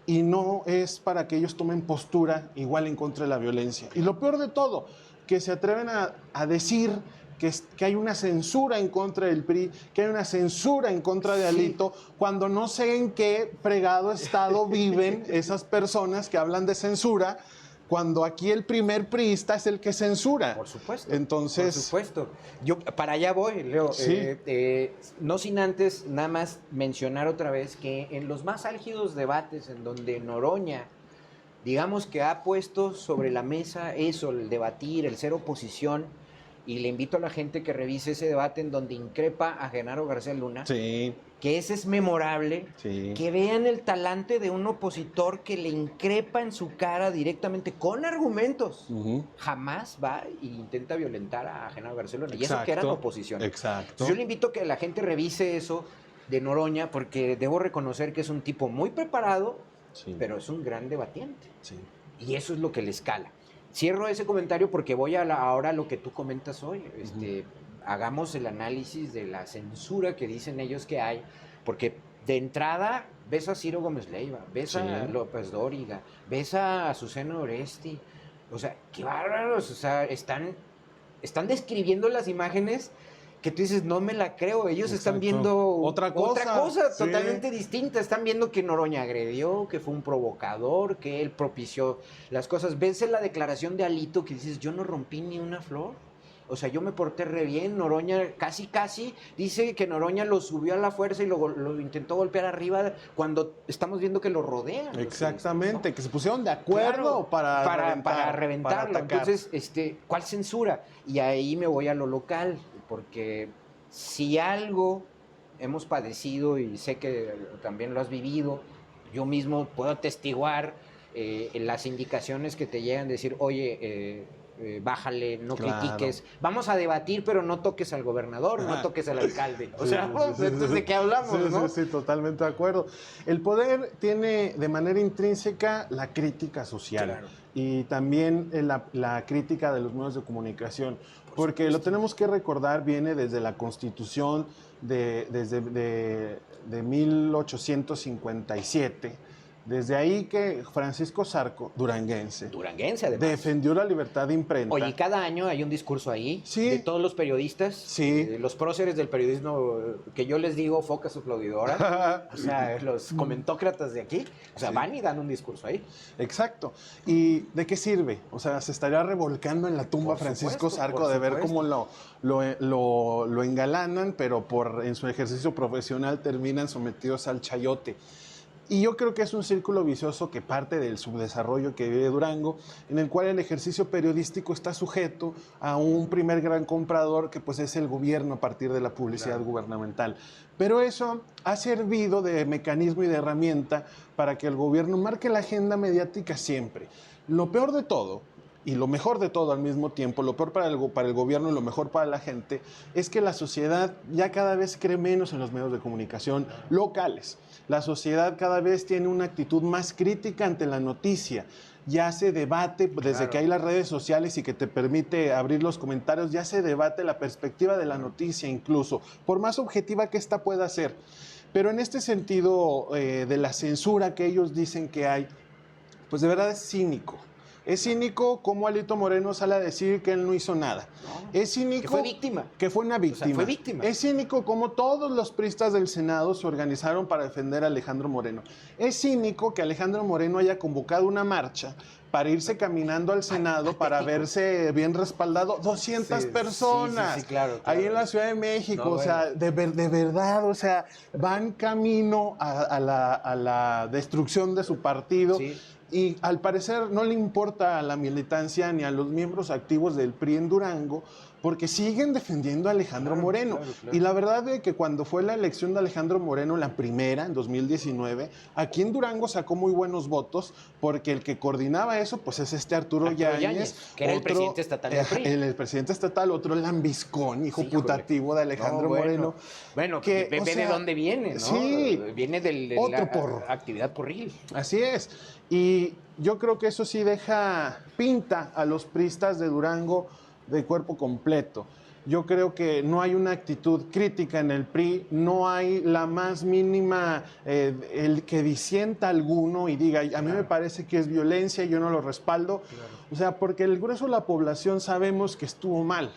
y no es para que ellos tomen postura igual en contra de la violencia. Y lo peor de todo, que se atreven a decir que hay una censura en contra del PRI, que hay una censura en contra de Alito, cuando no sé en qué fregado estado viven esas personas que hablan de censura, cuando aquí el primer priista es el que censura. Por supuesto. Entonces, por supuesto. Yo para allá voy, Leo. Sí. No sin antes nada más mencionar otra vez que en los más álgidos debates en donde Noroña, digamos que ha puesto sobre la mesa eso, el debatir, el ser oposición, y le invito a la gente que revise ese debate en donde increpa a Genaro García Luna, sí, que ese es memorable, sí, que vean el talante de un opositor que le increpa en su cara directamente con argumentos. Jamás va e intenta violentar a Genaro García Luna. Y eso que eran oposición. Exacto. Entonces yo le invito a que la gente revise eso de Noroña, porque debo reconocer que es un tipo muy preparado, sí, pero es un gran debatiente. Sí. Y eso es lo que le escala. Cierro ese comentario porque voy ahora a lo que tú comentas hoy. Hagamos el análisis de la censura que dicen ellos que hay, porque de entrada ves a Ciro Gómez Leiva, ves a López Dóriga, ves a Azucena Oresti, o sea, qué bárbaros, o sea, están describiendo las imágenes que tú dices, no me la creo, ellos están viendo otra cosa totalmente distinta, están viendo que Noroña agredió, que fue un provocador, que él propició las cosas. Ves en la declaración de Alito que dices, yo no rompí ni una flor, o sea, yo me porté re bien. Noroña casi dice que Noroña lo subió a la fuerza y lo intentó golpear arriba cuando estamos viendo que lo rodean. Exactamente, ¿no? Que se pusieron de acuerdo para reventarlo. Entonces, ¿cuál censura? Y ahí me voy a lo local, porque si algo hemos padecido, y sé que también lo has vivido, yo mismo puedo atestiguar las indicaciones que te llegan, decir, oye, bájale, no critiques, vamos a debatir, pero no toques al gobernador, no toques al alcalde. O sea, entonces, ¿de qué hablamos, no? Sí, totalmente de acuerdo. El poder tiene de manera intrínseca la crítica social. Claro. Y también la crítica de los medios de comunicación, porque lo tenemos que recordar, viene desde la Constitución de 1857, desde ahí que Francisco Zarco, duranguense además, defendió la libertad de imprenta. Oye, cada año hay un discurso ahí, de todos los periodistas, los próceres del periodismo, que yo les digo focas aplaudidoras, o sea, los comentócratas de aquí, o sea, van y dan un discurso ahí. Exacto. ¿Y de qué sirve? O sea, se estaría revolcando en la tumba Francisco Zarco de ver cómo lo engalanan, pero en su ejercicio profesional terminan sometidos al chayote. Y yo creo que es un círculo vicioso que parte del subdesarrollo que vive Durango, en el cual el ejercicio periodístico está sujeto a un primer gran comprador que pues es el gobierno a partir de la publicidad gubernamental. Pero eso ha servido de mecanismo y de herramienta para que el gobierno marque la agenda mediática siempre. Lo peor de todo y lo mejor de todo al mismo tiempo, lo peor para el gobierno y lo mejor para la gente, es que la sociedad ya cada vez cree menos en los medios de comunicación locales. La sociedad cada vez tiene una actitud más crítica ante la noticia. Ya se debate, desde que hay las redes sociales y que te permite abrir los comentarios, ya se debate la perspectiva de la noticia incluso, por más objetiva que ésta pueda ser. Pero en este sentido de la censura que ellos dicen que hay, pues de verdad es cínico. Es cínico como Alito Moreno sale a decir que él no hizo nada. No, Es cínico... que fue víctima. Que fue una víctima. O sea, fue víctima. Es cínico como todos los priistas del Senado se organizaron para defender a Alejandro Moreno. Es cínico que Alejandro Moreno haya convocado una marcha para irse caminando al Senado para verse bien respaldado. 200 personas. Sí, claro. Ahí en la Ciudad de México. No, o sea, de verdad, o sea, van camino a la destrucción de su partido. Sí. Y al parecer no le importa a la militancia ni a los miembros activos del PRI en Durango, porque siguen defendiendo a Alejandro Moreno. Claro. Y la verdad es que cuando fue la elección de Alejandro Moreno, la primera, en 2019, aquí en Durango sacó muy buenos votos, porque el que coordinaba eso, pues es Arturo Yáñez, que era el presidente estatal del PRI. El presidente estatal, otro lambiscón, hijo putativo de Alejandro Moreno. Bueno, que, ve de dónde viene, ¿no? Sí. Viene de otro la porro. Actividad porril. Así es. Y yo creo que eso sí pinta a los priistas de Durango de cuerpo completo. Yo creo que no hay una actitud crítica en el PRI, no hay la más mínima, el que disienta alguno y diga, a mí me parece que es violencia y yo no lo respaldo. O sea, porque el grueso de la población sabemos que estuvo mal.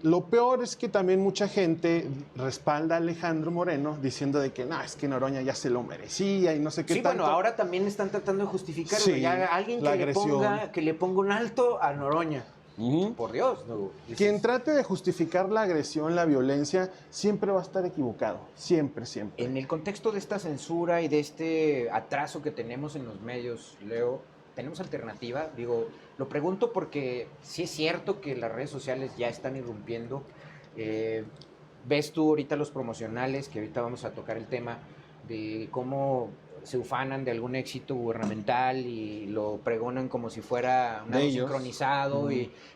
Lo peor es que también mucha gente respalda a Alejandro Moreno diciendo de que no, es que Noroña ya se lo merecía y no sé qué tanto. Sí, bueno, ahora también están tratando de justificar alguien que le ponga un alto a Noroña. Por Dios, no. Quien trate de justificar la agresión, la violencia, siempre va a estar equivocado. Siempre. En el contexto de esta censura y de este atraso que tenemos en los medios, Leo, ¿tenemos alternativa? Digo, lo pregunto porque sí es cierto que las redes sociales ya están irrumpiendo. ¿Ves tú ahorita los promocionales, que ahorita vamos a tocar el tema, de cómo se ufanan de algún éxito gubernamental y lo pregonan como si fuera un algo sincronizado,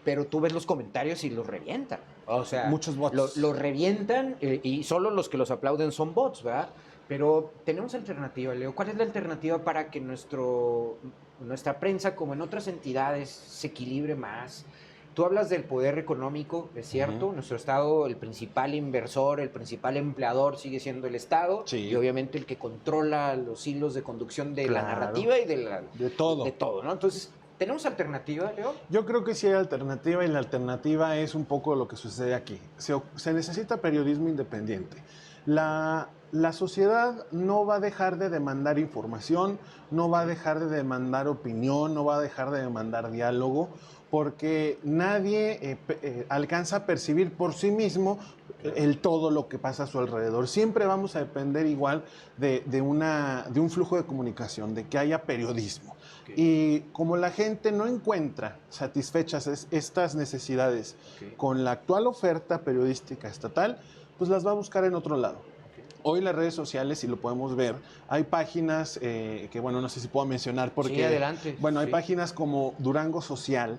pero tú ves los comentarios y los revientan? O sea, muchos bots. Los revientan y solo los que los aplauden son bots, ¿verdad? Pero tenemos alternativa, Leo. ¿Cuál es la alternativa para que nuestra prensa, como en otras entidades, se equilibre más? Tú hablas del poder económico, es cierto. Nuestro Estado, el principal inversor, el principal empleador sigue siendo el Estado. Sí. Y obviamente el que controla los hilos de conducción de la narrativa y de todo. De todo, ¿no? Entonces, ¿tenemos alternativa, Leo? Yo creo que sí hay alternativa y la alternativa es un poco lo que sucede aquí. Se necesita periodismo independiente. La sociedad no va a dejar de demandar información, no va a dejar de demandar opinión, no va a dejar de demandar diálogo, porque nadie alcanza a percibir por sí mismo todo lo que pasa a su alrededor. Siempre vamos a depender igual de un flujo de comunicación, de que haya periodismo. Y como la gente no encuentra satisfechas estas necesidades con la actual oferta periodística estatal, pues las va a buscar en otro lado. Hoy las redes sociales, si lo podemos ver, hay páginas que, bueno, no sé si puedo mencionar porque... Sí, adelante. Bueno, hay páginas como Durango Social,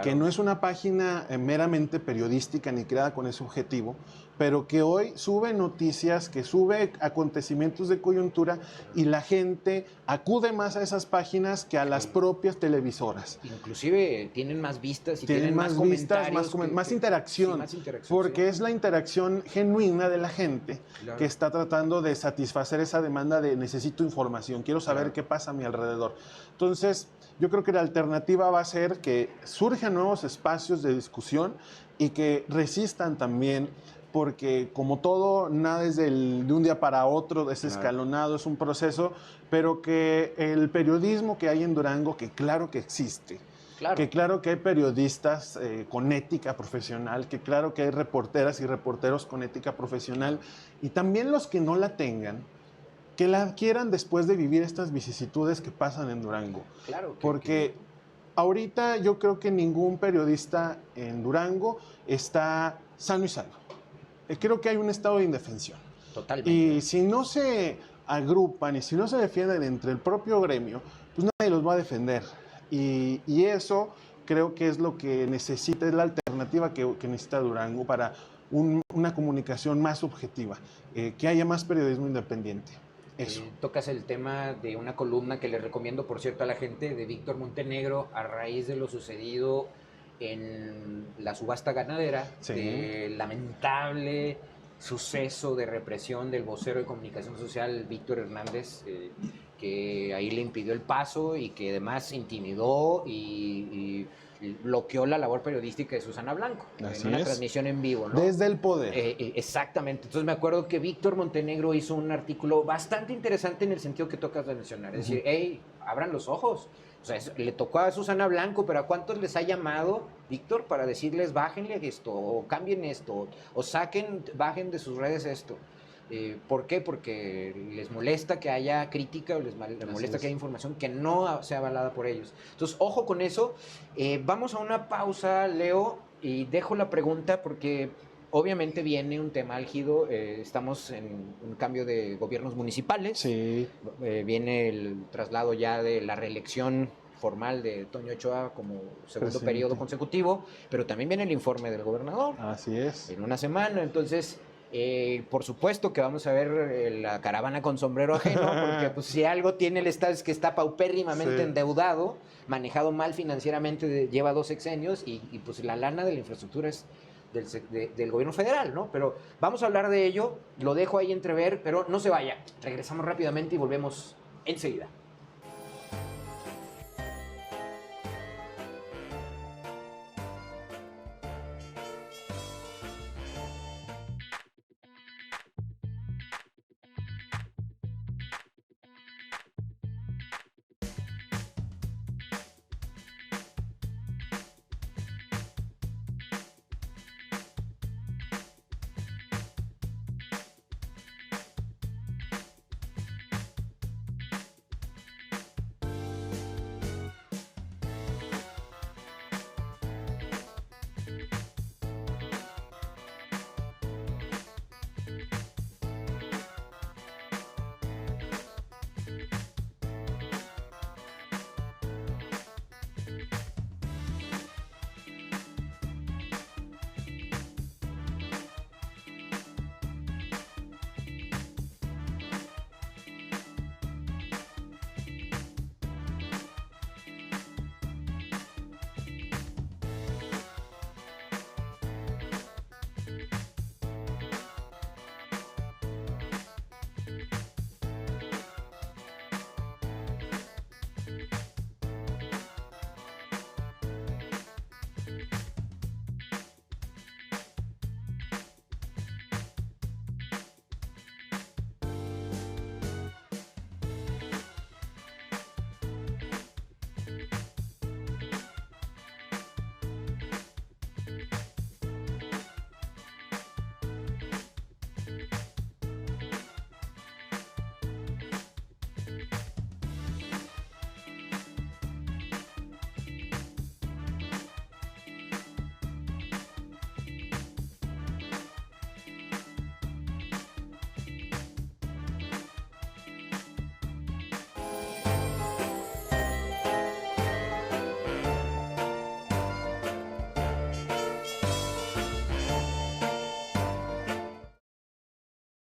que no es una página meramente periodística ni creada con ese objetivo, pero que hoy sube noticias, que sube acontecimientos de coyuntura y la gente acude más a esas páginas que a las propias televisoras. Inclusive tienen más vistas y tienen más vistas, más interacción, sí, más interacción, porque es la interacción genuina de la gente que está tratando de satisfacer esa demanda de necesito información, quiero saber qué pasa a mi alrededor. Entonces, yo creo que la alternativa va a ser que surjan nuevos espacios de discusión y que resistan también, porque como todo, nada es de un día para otro, es escalonado, es un proceso, pero que el periodismo que hay en Durango, que claro que existe, que claro que hay periodistas con ética profesional, que claro que hay reporteras y reporteros con ética profesional, y también los que no la tengan, que la adquieran después de vivir estas vicisitudes que pasan en Durango. Porque ahorita yo creo que ningún periodista en Durango está sano y salvo. Creo que hay un estado de indefensión. Totalmente. Y si no se agrupan y si no se defienden entre el propio gremio, pues nadie los va a defender. Y eso creo que es lo que necesita, es la alternativa que necesita Durango para una comunicación más objetiva, que haya más periodismo independiente. Eso. Tocas el tema de una columna que le recomiendo, por cierto, a la gente, de Víctor Montenegro, a raíz de lo sucedido en la subasta ganadera, Sí. del lamentable suceso de represión del vocero de comunicación social, Víctor Hernández, que ahí le impidió el paso y que además intimidó y bloqueó la labor periodística de Susana Blanco. Así en una es. transmisión en vivo, ¿no? Desde el poder. Exactamente. Entonces me acuerdo que Víctor Montenegro hizo un artículo bastante interesante en el sentido que tocas de mencionar. Es decir, hey, abran los ojos. O sea, le tocó a Susana Blanco, pero ¿a cuántos les ha llamado Víctor para decirles bájenle esto, o cambien esto, o bajen de sus redes esto? ¿Por qué? Porque les molesta que haya crítica o les molesta que haya información que no sea avalada por ellos. Entonces, ojo con eso. Vamos a una pausa, Leo, y dejo la pregunta porque obviamente viene un tema álgido. Estamos en un cambio de gobiernos municipales. Sí. Viene el traslado ya de la reelección formal de Toño Ochoa como segundo periodo consecutivo, pero también viene el informe del gobernador. Así es. En una semana, entonces... por supuesto que vamos a ver la caravana con sombrero ajeno, porque pues, si algo tiene el Estado es que está paupérrimamente endeudado, manejado mal financieramente, lleva 2 sexenios y pues la lana de la infraestructura es del gobierno federal, ¿no? Pero vamos a hablar de ello, lo dejo ahí entrever, pero no se vaya. Regresamos rápidamente y volvemos enseguida.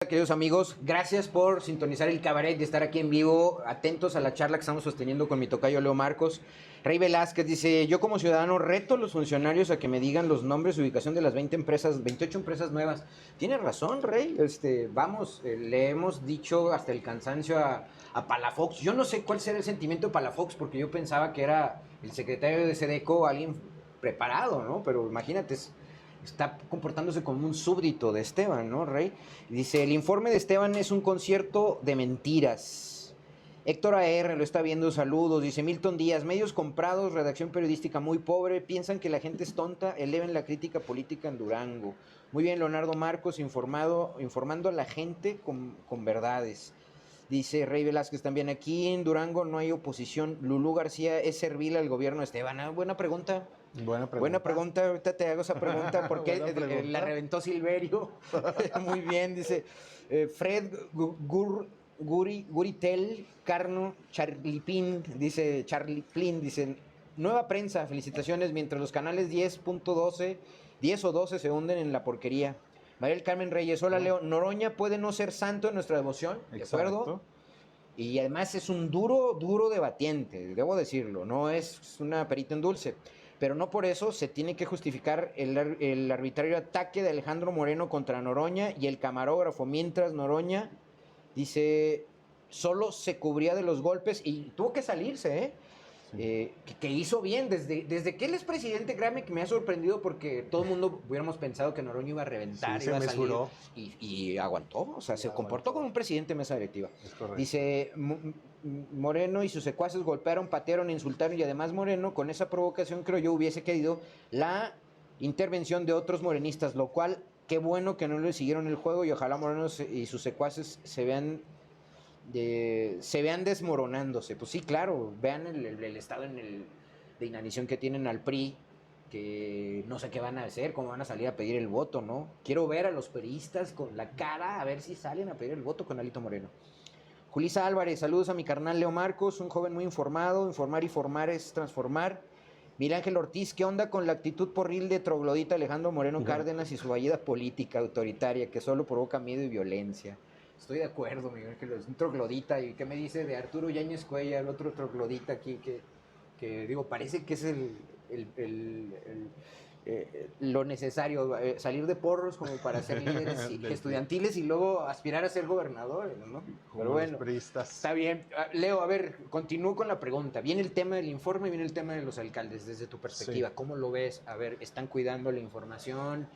Queridos amigos, gracias por sintonizar el cabaret y estar aquí en vivo, atentos a la charla que estamos sosteniendo con mi tocayo Leo Marcos. Rey Velázquez dice, yo como ciudadano reto a los funcionarios a que me digan los nombres y ubicación de las 28 empresas nuevas. Tienes razón, Rey, vamos, le hemos dicho hasta el cansancio a Palafox. Yo no sé cuál será el sentimiento de Palafox, porque yo pensaba que era el secretario de SEDECO, alguien preparado, ¿no? Pero imagínate, está comportándose como un súbdito de Esteban, ¿no, Rey? Dice, el informe de Esteban es un concierto de mentiras. Héctor AR lo está viendo, saludos. Dice, Milton Díaz, medios comprados, redacción periodística muy pobre, piensan que la gente es tonta, eleven la crítica política en Durango. Muy bien, Leonardo Marcos, informando a la gente con verdades. Dice Rey Velázquez también, aquí en Durango no hay oposición. Lulú García es servil al gobierno de Esteban. Buena pregunta. Buena pregunta, ahorita te hago esa pregunta, porque la reventó Silverio. Muy bien, dice Fred Guritel, Carno, Charlie Plin, dice Nueva Prensa, felicitaciones, mientras los canales 10.12, 10 o 12 se hunden en la porquería. María del Carmen Reyes, hola Leo, Noroña puede no ser santo en nuestra devoción, ¿de acuerdo? Exacto. Y además es un duro debatiente, debo decirlo, no es una perita en dulce. Pero no por eso se tiene que justificar el arbitrario ataque de Alejandro Moreno contra Noroña y el camarógrafo, mientras Noroña dice, solo se cubría de los golpes y tuvo que salirse, ¿eh? Que hizo bien. Desde que él es presidente, créame que me ha sorprendido porque todo el mundo hubiéramos pensado que Noroña iba a reventar, Sí, iba a se salir. mesuró. Y aguantó, o sea, se Aguantó. comportó como un presidente de mesa directiva. Es correcto. Dice, Moreno y sus secuaces golpearon, patearon, insultaron y además Moreno con esa provocación creo yo hubiese querido la intervención de otros morenistas, lo cual qué bueno que no le siguieron el juego y ojalá Moreno y sus secuaces se vean desmoronándose. Pues sí, claro, vean el estado de inanición que tienen al PRI, que no sé qué van a hacer, cómo van a salir a pedir el voto, ¿no? Quiero ver a los priistas con la cara, a ver si salen a pedir el voto con Alito Moreno. Julisa Álvarez, saludos a mi carnal Leo Marcos, un joven muy informado, informar y formar es transformar. Miguel Ángel Ortiz, ¿qué onda con la actitud porril de troglodita Alejandro Moreno Cárdenas y su vallida política autoritaria que solo provoca miedo y violencia? Estoy de acuerdo, Miguel Ángel, es un troglodita. ¿Y qué me dice de Arturo Yáñez Cuellar, el otro troglodita aquí que digo, parece que es lo necesario, salir de porros como para ser líderes estudiantiles y luego aspirar a ser gobernadores, ¿no? Pero bueno, está bien. Leo, a ver, continúo con la pregunta. Viene el tema del informe, viene el tema de los alcaldes desde tu perspectiva. Sí. ¿Cómo lo ves? A ver, ¿están cuidando la información?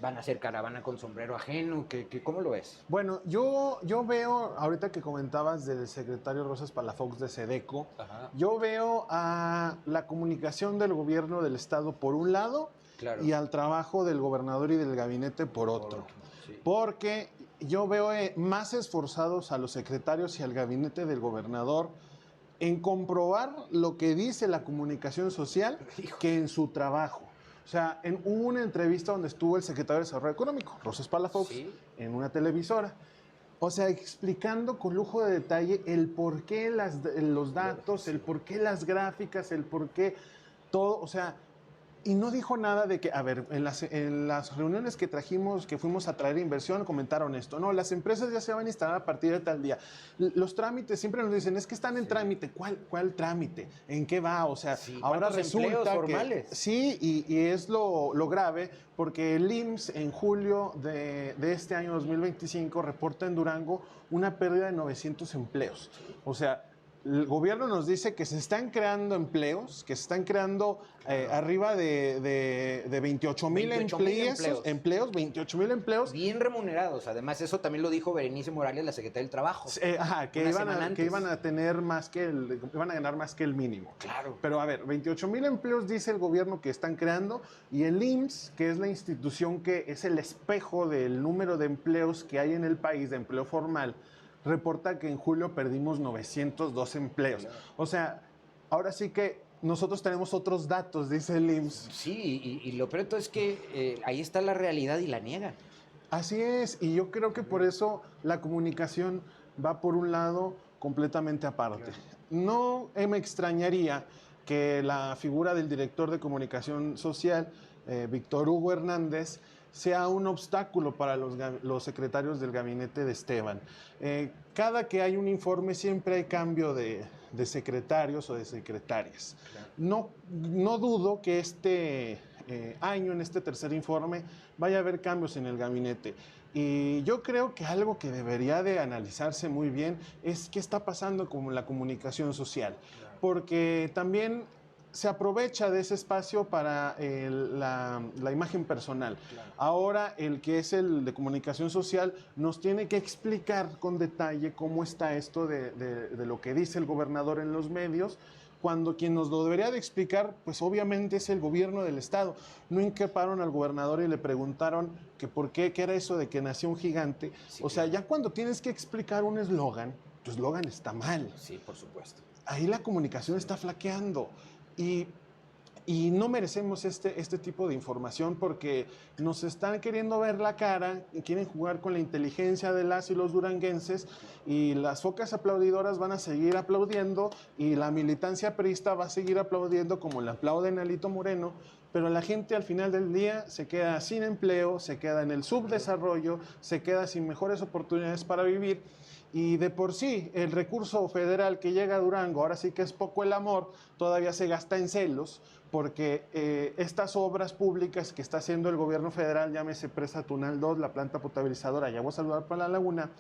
¿Van a hacer caravana con sombrero ajeno? ¿Cómo lo ves? Bueno, yo veo, ahorita que comentabas del secretario Rosas Palafox de SEDECO, yo veo a la comunicación del gobierno del estado por un lado, claro, y al trabajo del gobernador y del gabinete por otro. Sí. Porque yo veo más esforzados a los secretarios y al gabinete del gobernador en comprobar lo que dice la comunicación social que en su trabajo. O sea, hubo una entrevista donde estuvo el secretario de Desarrollo Económico, Rosas Palafox, ¿sí?, en una televisora. O sea, explicando con lujo de detalle el por qué los datos, el por qué las gráficas, el por qué todo. O sea, y no dijo nada de que, a ver, en las reuniones que trajimos, que fuimos a traer inversión, comentaron esto. No, las empresas ya se van a instalar a partir de tal día. Los trámites siempre nos dicen, es que están en trámite. ¿Cuál trámite? ¿En qué va? O sea, ahora resulta formales. Sí, y es lo grave, porque el IMSS en julio de este año 2025 reporta en Durango una pérdida de 900 empleos. O sea, el gobierno nos dice que se están creando empleos, que se están creando arriba de 28,000 empleos, 28,000 empleos. Bien remunerados. Además, eso también lo dijo Berenice Morales, la secretaria del Trabajo. Que iban a tener más iban a ganar más que el mínimo. Claro. Pero a ver, 28,000 empleos dice el gobierno que están creando, y el IMSS, que es la institución que es el espejo del número de empleos que hay en el país, de empleo formal, reporta que en julio perdimos 902 empleos. O sea, ahora sí que nosotros tenemos otros datos, dice el IMSS. Sí, y lo peor es que ahí está la realidad y la niegan. Así es, y yo creo que por eso la comunicación va por un lado completamente aparte. Claro. No me extrañaría que la figura del director de comunicación social, Víctor Hugo Hernández, sea un obstáculo para los secretarios del gabinete de Esteban. Cada que hay un informe siempre hay cambio de secretarios o de secretarias. Claro. No dudo que este año, en este tercer informe, vaya a haber cambios en el gabinete. Y yo creo que algo que debería de analizarse muy bien es qué está pasando con la comunicación social. Claro. Porque también se aprovecha de ese espacio para la imagen personal. Claro. Ahora, el que es el de comunicación social nos tiene que explicar con detalle cómo está esto de lo que dice el gobernador en los medios, cuando quien nos lo debería de explicar, pues obviamente es el gobierno del estado. No increparon al gobernador y le preguntaron que por qué era eso de que nació un gigante. Sí, o sea, ya cuando tienes que explicar un eslogan, tu eslogan está mal. Sí, por supuesto. Ahí la comunicación está flaqueando. Y Y no merecemos este tipo de información porque nos están queriendo ver la cara, y quieren jugar con la inteligencia de las y los duranguenses, y las focas aplaudidoras van a seguir aplaudiendo y la militancia priista va a seguir aplaudiendo como le aplauden a Alito Moreno, pero la gente al final del día se queda sin empleo, se queda en el subdesarrollo, se queda sin mejores oportunidades para vivir. Y de por sí, el recurso federal que llega a Durango, ahora sí que es poco el amor, todavía se gasta en celos, porque estas obras públicas que está haciendo el gobierno federal, llámese Presa Tunal 2, la planta potabilizadora y Agua Saludable para la Laguna,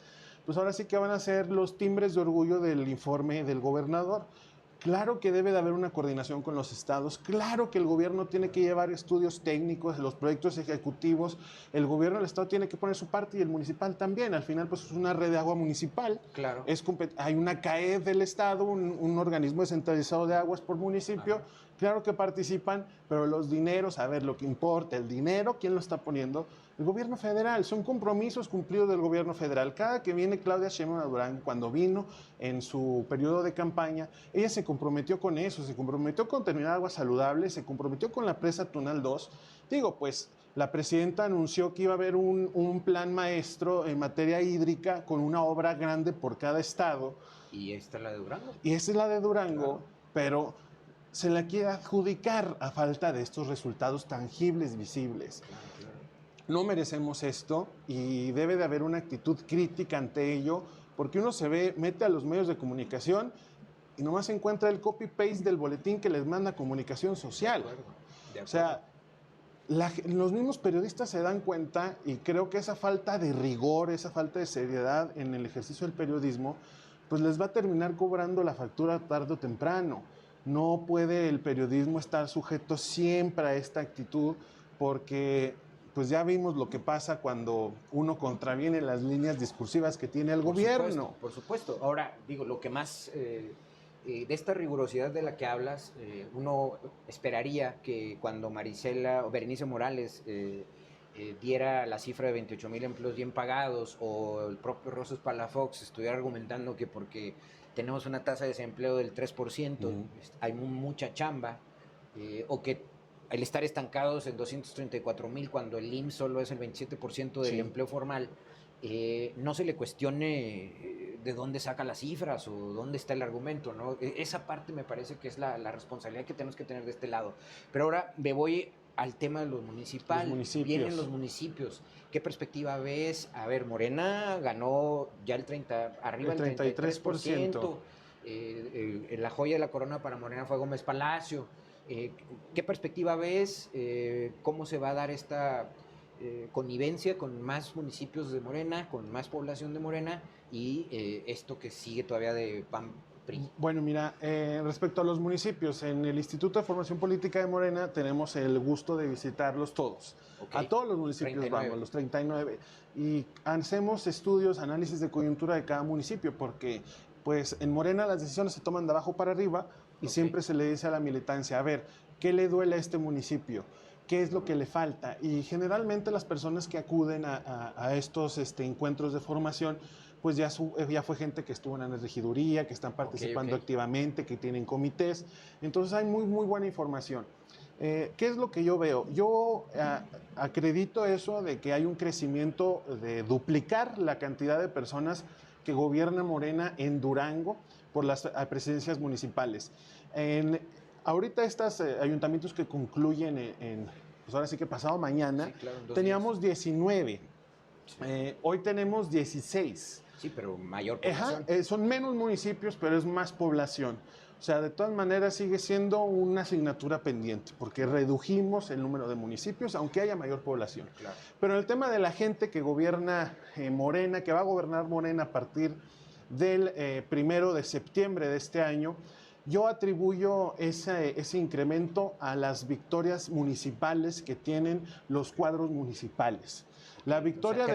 pues ahora sí que van a ser los timbres de orgullo del informe del gobernador. Claro que debe de haber una coordinación con los estados, claro que el gobierno tiene que llevar estudios técnicos, los proyectos ejecutivos, el gobierno del estado tiene que poner su parte y el municipal también. Al final, pues es una red de agua municipal. Claro. Hay una CAED del estado, un organismo descentralizado de aguas por municipio. Ajá. Claro que participan, pero los dineros, a ver, lo que importa, el dinero, ¿quién lo está poniendo? El gobierno federal. Son compromisos cumplidos del gobierno federal. Cada que viene Claudia Sheinbaum a Durango, cuando vino en su periodo de campaña, ella se comprometió con eso, se comprometió con terminar agua saludable, se comprometió con la presa Tunal 2. Digo, pues la presidenta anunció que iba a haber un plan maestro en materia hídrica con una obra grande por cada estado. ¿Y esta es la de Durango? Y esta es la de Durango, claro. Pero se la quiere adjudicar a falta de estos resultados tangibles, visibles. Claro. No merecemos esto y debe de haber una actitud crítica ante ello, porque uno mete a los medios de comunicación y nomás encuentra el copy-paste del boletín que les manda Comunicación Social. De acuerdo. O sea, los mismos periodistas se dan cuenta, y creo que esa falta de rigor, esa falta de seriedad en el ejercicio del periodismo, pues les va a terminar cobrando la factura tarde o temprano. No puede el periodismo estar sujeto siempre a esta actitud, porque pues ya vimos lo que pasa cuando uno contraviene las líneas discursivas que tiene el gobierno. Por supuesto. Ahora, digo, lo que más de esta rigurosidad de la que hablas, uno esperaría que cuando Marisela o Berenice Morales diera la cifra de 28,000 empleos bien pagados, o el propio Rosas Palafox estuviera argumentando que porque tenemos una tasa de desempleo del 3%, hay mucha chamba, o que el estar estancados en 234,000 cuando el IMSS solo es el 27% del empleo formal, no se le cuestione de dónde saca las cifras o dónde está el argumento, ¿no? Esa parte me parece que es la responsabilidad que tenemos que tener de este lado. Pero ahora me voy al tema de los municipales. Vienen los municipios. ¿Qué perspectiva ves? A ver, Morena ganó ya el 33%. La joya de la corona para Morena fue Gómez Palacio. ¿Qué perspectiva ves? ¿Cómo se va a dar esta connivencia con más municipios de Morena, con más población de Morena, y esto que sigue todavía de PAN? Bueno, mira, respecto a los municipios, en el Instituto de Formación Política de Morena tenemos el gusto de visitarlos todos. Okay. A todos los municipios 39. Vamos, los 39. Y hacemos estudios, análisis de coyuntura de cada municipio, porque pues en Morena las decisiones se toman de abajo para arriba y siempre se le dice a la militancia, a ver, ¿qué le duele a este municipio? ¿Qué es lo que le falta? Y generalmente las personas que acuden a estos encuentros de formación, pues ya fue gente que estuvo en la regiduría, que están participando activamente, que tienen comités. Entonces hay muy buena información. ¿Qué es lo que yo veo? Yo acredito eso de que hay un crecimiento de duplicar la cantidad de personas que gobierna Morena en Durango por las presidencias municipales. Ahorita estos ayuntamientos que concluyen pues ahora sí que pasado mañana, teníamos 19. Hoy tenemos 16. Sí, pero mayor población. Son menos municipios, pero es más población. O sea, de todas maneras sigue siendo una asignatura pendiente, porque redujimos el número de municipios, aunque haya mayor población. Claro. Pero el tema de la gente que gobierna Morena, que va a gobernar Morena a partir del 1 de septiembre de este año, yo atribuyo ese incremento a las victorias municipales que tienen los cuadros municipales. La victoria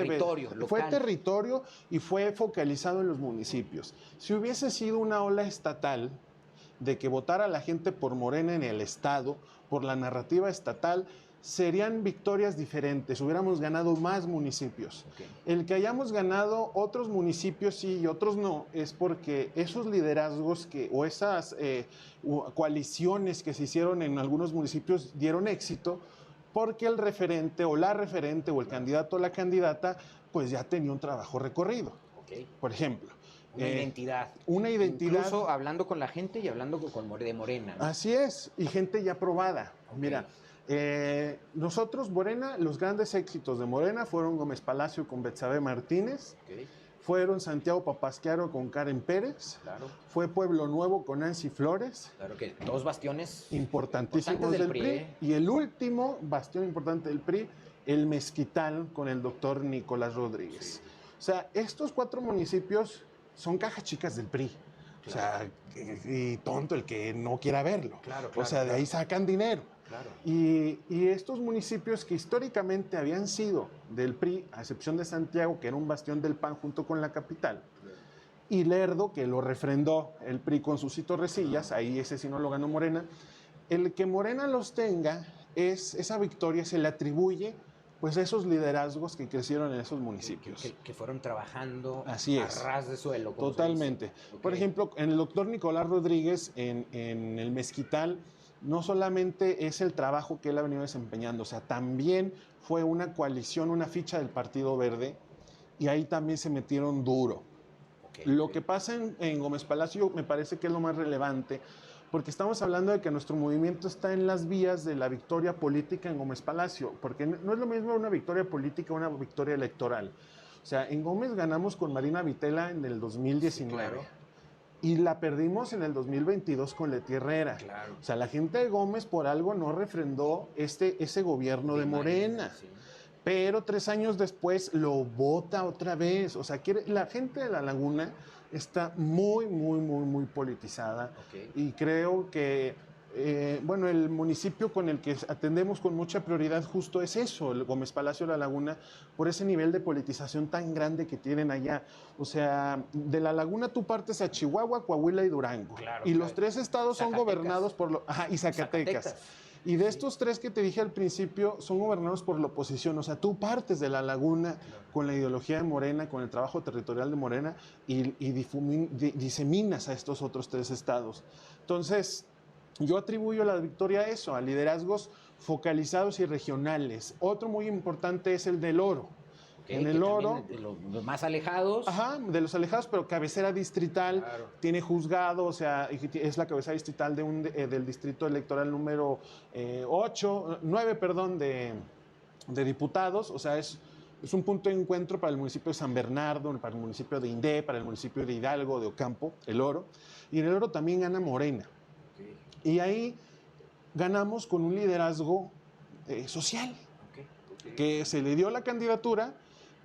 fue territorio y fue focalizado en los municipios. Si hubiese sido una ola estatal de que votara la gente por Morena en el estado, por la narrativa estatal, serían victorias diferentes, hubiéramos ganado más municipios. Ok. El que hayamos ganado otros municipios sí y otros no, es porque esos liderazgos o esas coaliciones que se hicieron en algunos municipios dieron éxito, porque el referente o la referente o el candidato o la candidata pues ya tenía un trabajo recorrido. Ok. Por ejemplo, Una identidad. una identidad. Incluso hablando con la gente y hablando de Morena, ¿no? Así es, y gente ya probada. Ok. Mira, nosotros, Morena, los grandes éxitos de Morena fueron Gómez Palacio con Betsabe Martínez, Ok, fueron Santiago Papasquiaro con Karen Pérez, claro. fue Pueblo Nuevo con Nancy Flores, Claro que dos bastiones importantísimos importantes del PRI, ¿eh? y el último bastión importante del PRI, el Mezquital con el doctor Nicolás Rodríguez. Sí. O sea, estos 4 municipios son cajas chicas del PRI. O sea, y tonto el que no quiera verlo. Claro, O sea, de ahí sacan dinero. Claro. Y estos municipios que históricamente habían sido del PRI, a excepción de Santiago, que era un bastión del PAN junto con la capital, y Lerdo, que lo refrendó el PRI con sus Torrecillas, ahí ese sí no lo ganó Morena, el que Morena los tenga, esa victoria se le atribuye pues a esos liderazgos que crecieron en esos municipios. Que fueron trabajando Así es. a ras de suelo. Como Totalmente. se dice. Por Ok. ejemplo, en el doctor Nicolás Rodríguez, en el Mezquital, no solamente es el trabajo que él ha venido desempeñando, o sea, también fue una coalición, una ficha del Partido Verde, y ahí también se metieron duro. Ok, Lo ok. que pasa en Gómez Palacio me parece que es lo más relevante, porque estamos hablando de que nuestro movimiento está en las vías de la victoria política en Gómez Palacio, porque no es lo mismo una victoria política o una victoria electoral. O sea, en Gómez ganamos con Marina Vitela en el 2019. Sí, claro. Y la perdimos en el 2022 con Leti Herrera. Claro. O sea, la gente de Gómez por algo no refrendó ese gobierno de Morena. Sí. Pero 3 años después lo vota otra vez. O sea, la gente de La Laguna está muy, muy, muy, muy politizada. Ok. Y creo que, bueno, el municipio con el que atendemos con mucha prioridad justo es eso, el Gómez Palacio de La Laguna, por ese nivel de politización tan grande que tienen allá. O sea, de La Laguna tú partes a Chihuahua, Coahuila y Durango. Claro, y claro. los 3 estados son Zacatecas. gobernados por... y Zacatecas. Y de estos 3 que te dije al principio, son gobernados por la oposición. O sea, tú partes de La Laguna con la ideología de Morena, con el trabajo territorial de Morena, y diseminas a estos otros 3 estados. Entonces, yo atribuyo la victoria a eso, a liderazgos focalizados y regionales. Otro muy importante es el del Oro. Ok, En que el también Oro... de los más alejados. Ajá, de los alejados, pero cabecera distrital, Claro. tiene juzgado, o sea, es la cabecera distrital del distrito electoral número 9, perdón, de diputados, o sea, es un punto de encuentro para el municipio de San Bernardo, para el municipio de Indé, para el municipio de Hidalgo, de Ocampo, el Oro, y en el Oro también gana Morena. Ok, Y ahí ganamos con un liderazgo social, ok. que se le dio la candidatura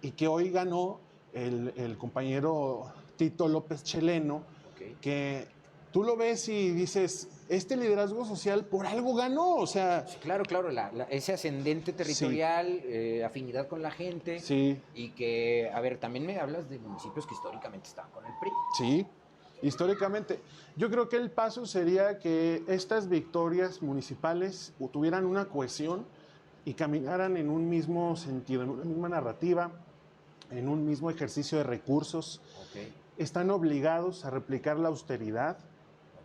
y que hoy ganó el compañero Tito López Cheleno, Ok. que tú lo ves y dices, este liderazgo social por algo ganó, o sea... Sí, claro, claro, ese ascendente territorial, afinidad con la gente. Sí, Y que, a ver, también me hablas de municipios que históricamente estaban con el PRI. sí, históricamente. Yo creo que el paso sería que estas victorias municipales tuvieran una cohesión y caminaran en un mismo sentido, en una misma narrativa, en un mismo ejercicio de recursos. Ok, Están obligados a replicar la austeridad.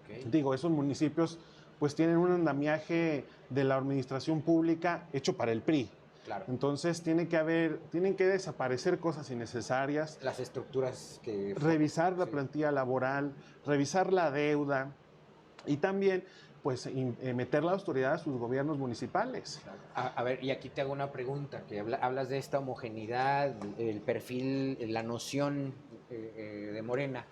ok. Digo, esos municipios pues tienen un andamiaje de la administración pública hecho para el PRI. Claro. Entonces tienen que desaparecer cosas innecesarias, Las estructuras que... revisar la Sí. plantilla laboral, revisar la deuda y también pues meter la autoridad a sus gobiernos municipales. Claro. A ver, y aquí te hago una pregunta, que hablas de esta homogeneidad, el perfil, la noción de Morena.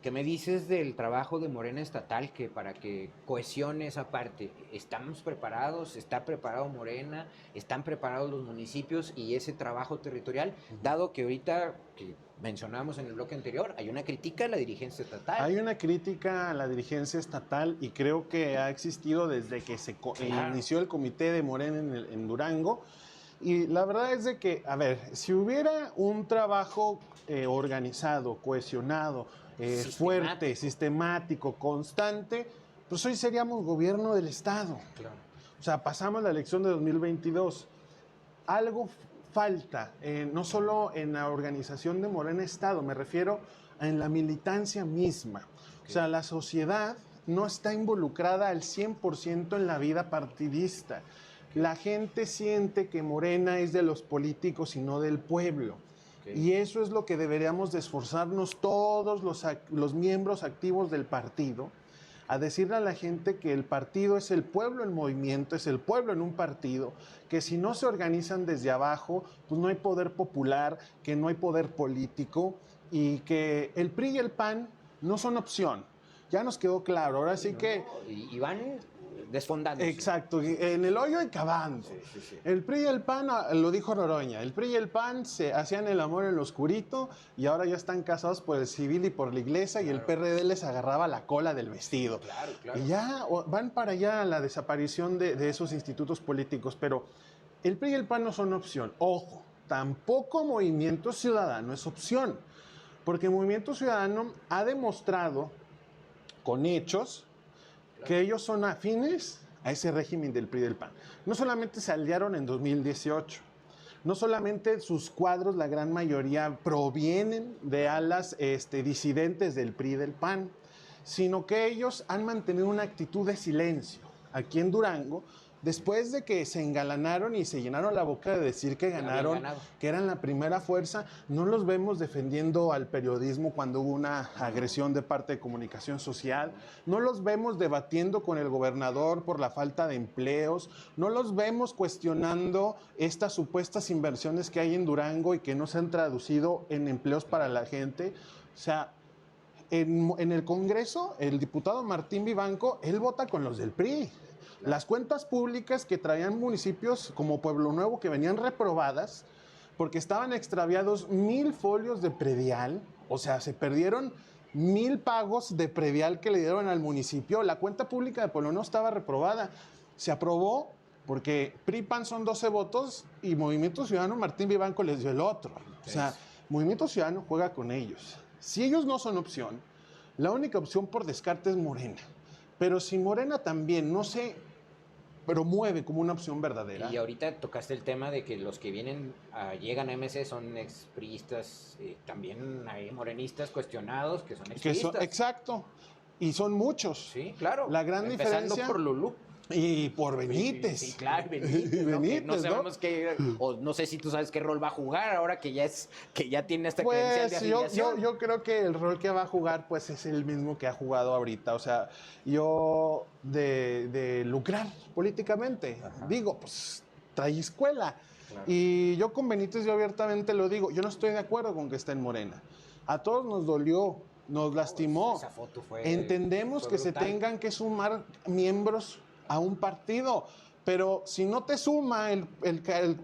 ¿Qué me dices del trabajo de Morena estatal que para que cohesione esa parte? ¿Estamos preparados? ¿Está preparado Morena? ¿Están preparados los municipios y ese trabajo territorial? Dado que ahorita, que mencionábamos en el bloque anterior, hay una crítica a la dirigencia estatal. Hay una crítica a la dirigencia estatal y creo que ha existido desde que se Claro. inició el comité de Morena en Durango. Y la verdad es de que, a ver, si hubiera un trabajo organizado, cohesionado, fuerte, sistemático, constante, pues hoy seríamos gobierno del Estado. Claro. O sea, pasamos la elección de 2022. Algo falta, no solo en la organización de Morena Estado, me refiero en la militancia misma. O sea, la sociedad no está involucrada al 100% en la vida partidista. La gente siente que Morena es de los políticos y no del pueblo. Y eso es lo que deberíamos de esforzarnos todos los miembros activos del partido, a decirle a la gente que el partido es el pueblo en movimiento, es el pueblo en un partido, que si no se organizan desde abajo, pues no hay poder popular, que no hay poder político y que el PRI y el PAN no son opción. Ya nos quedó claro, ahora sí que... Y van desfondándose. Exacto, en el hoyo y cavando. Sí. El PRI y el PAN, lo dijo Noroña, el PRI y el PAN se hacían el amor en lo oscurito y ahora ya están casados por el civil y por la iglesia, y el PRD les agarraba la cola del vestido. Claro. Y ya van para allá la desaparición de esos institutos políticos, pero el PRI y el PAN no son opción. Ojo, tampoco Movimiento Ciudadano es opción, porque Movimiento Ciudadano ha demostrado con hechos que ellos son afines a ese régimen del PRI y del PAN. No solamente se aliaron en 2018, no solamente sus cuadros, la gran mayoría, provienen de alas disidentes del PRI y del PAN, sino que ellos han mantenido una actitud de silencio aquí en Durango, después de que se engalanaron y se llenaron la boca de decir que ganaron, que eran la primera fuerza. No los vemos defendiendo al periodismo cuando hubo una agresión de parte de Comunicación Social, no los vemos debatiendo con el gobernador por la falta de empleos, no los vemos cuestionando estas supuestas inversiones que hay en Durango y que no se han traducido en empleos para la gente. O sea, en el Congreso, el diputado Martín Vivanco, él vota con los del PRI. Las cuentas públicas que traían municipios como Pueblo Nuevo, que venían reprobadas porque estaban extraviados 1,000 folios de predial, o sea, se perdieron 1,000 pagos de predial que le dieron al municipio. La cuenta pública de Pueblo Nuevo estaba reprobada. Se aprobó porque PRI-PAN son 12 votos y Movimiento Ciudadano Martín Vivanco les dio el otro. O sea, Movimiento Ciudadano juega con ellos. Si ellos no son opción, la única opción por descarte es Morena. Pero si Morena también no se promueve como una opción verdadera. Y ahorita tocaste el tema de que los que llegan a MC son expriistas, también hay morenistas cuestionados que son expriistas. Exacto, y son muchos. Sí, claro. La gran Empezando diferencia... por Lulú. Y por Benítez. Sí, claro, Benítez, ¿no? Benítez, no sabemos qué, o no sé si tú sabes qué rol va a jugar ahora que ya tiene esta credencial de afiliación. Yo creo que el rol que va a jugar pues es el mismo que ha jugado ahorita. O sea, yo de lucrar políticamente, digo, pues trae escuela. Claro. Y yo con Benítez, yo abiertamente lo digo, yo no estoy de acuerdo con que esté en Morena. A todos nos dolió, nos lastimó. Esa foto fue, entendemos que brutal. Se tengan que sumar miembros a un partido, pero si no te suma el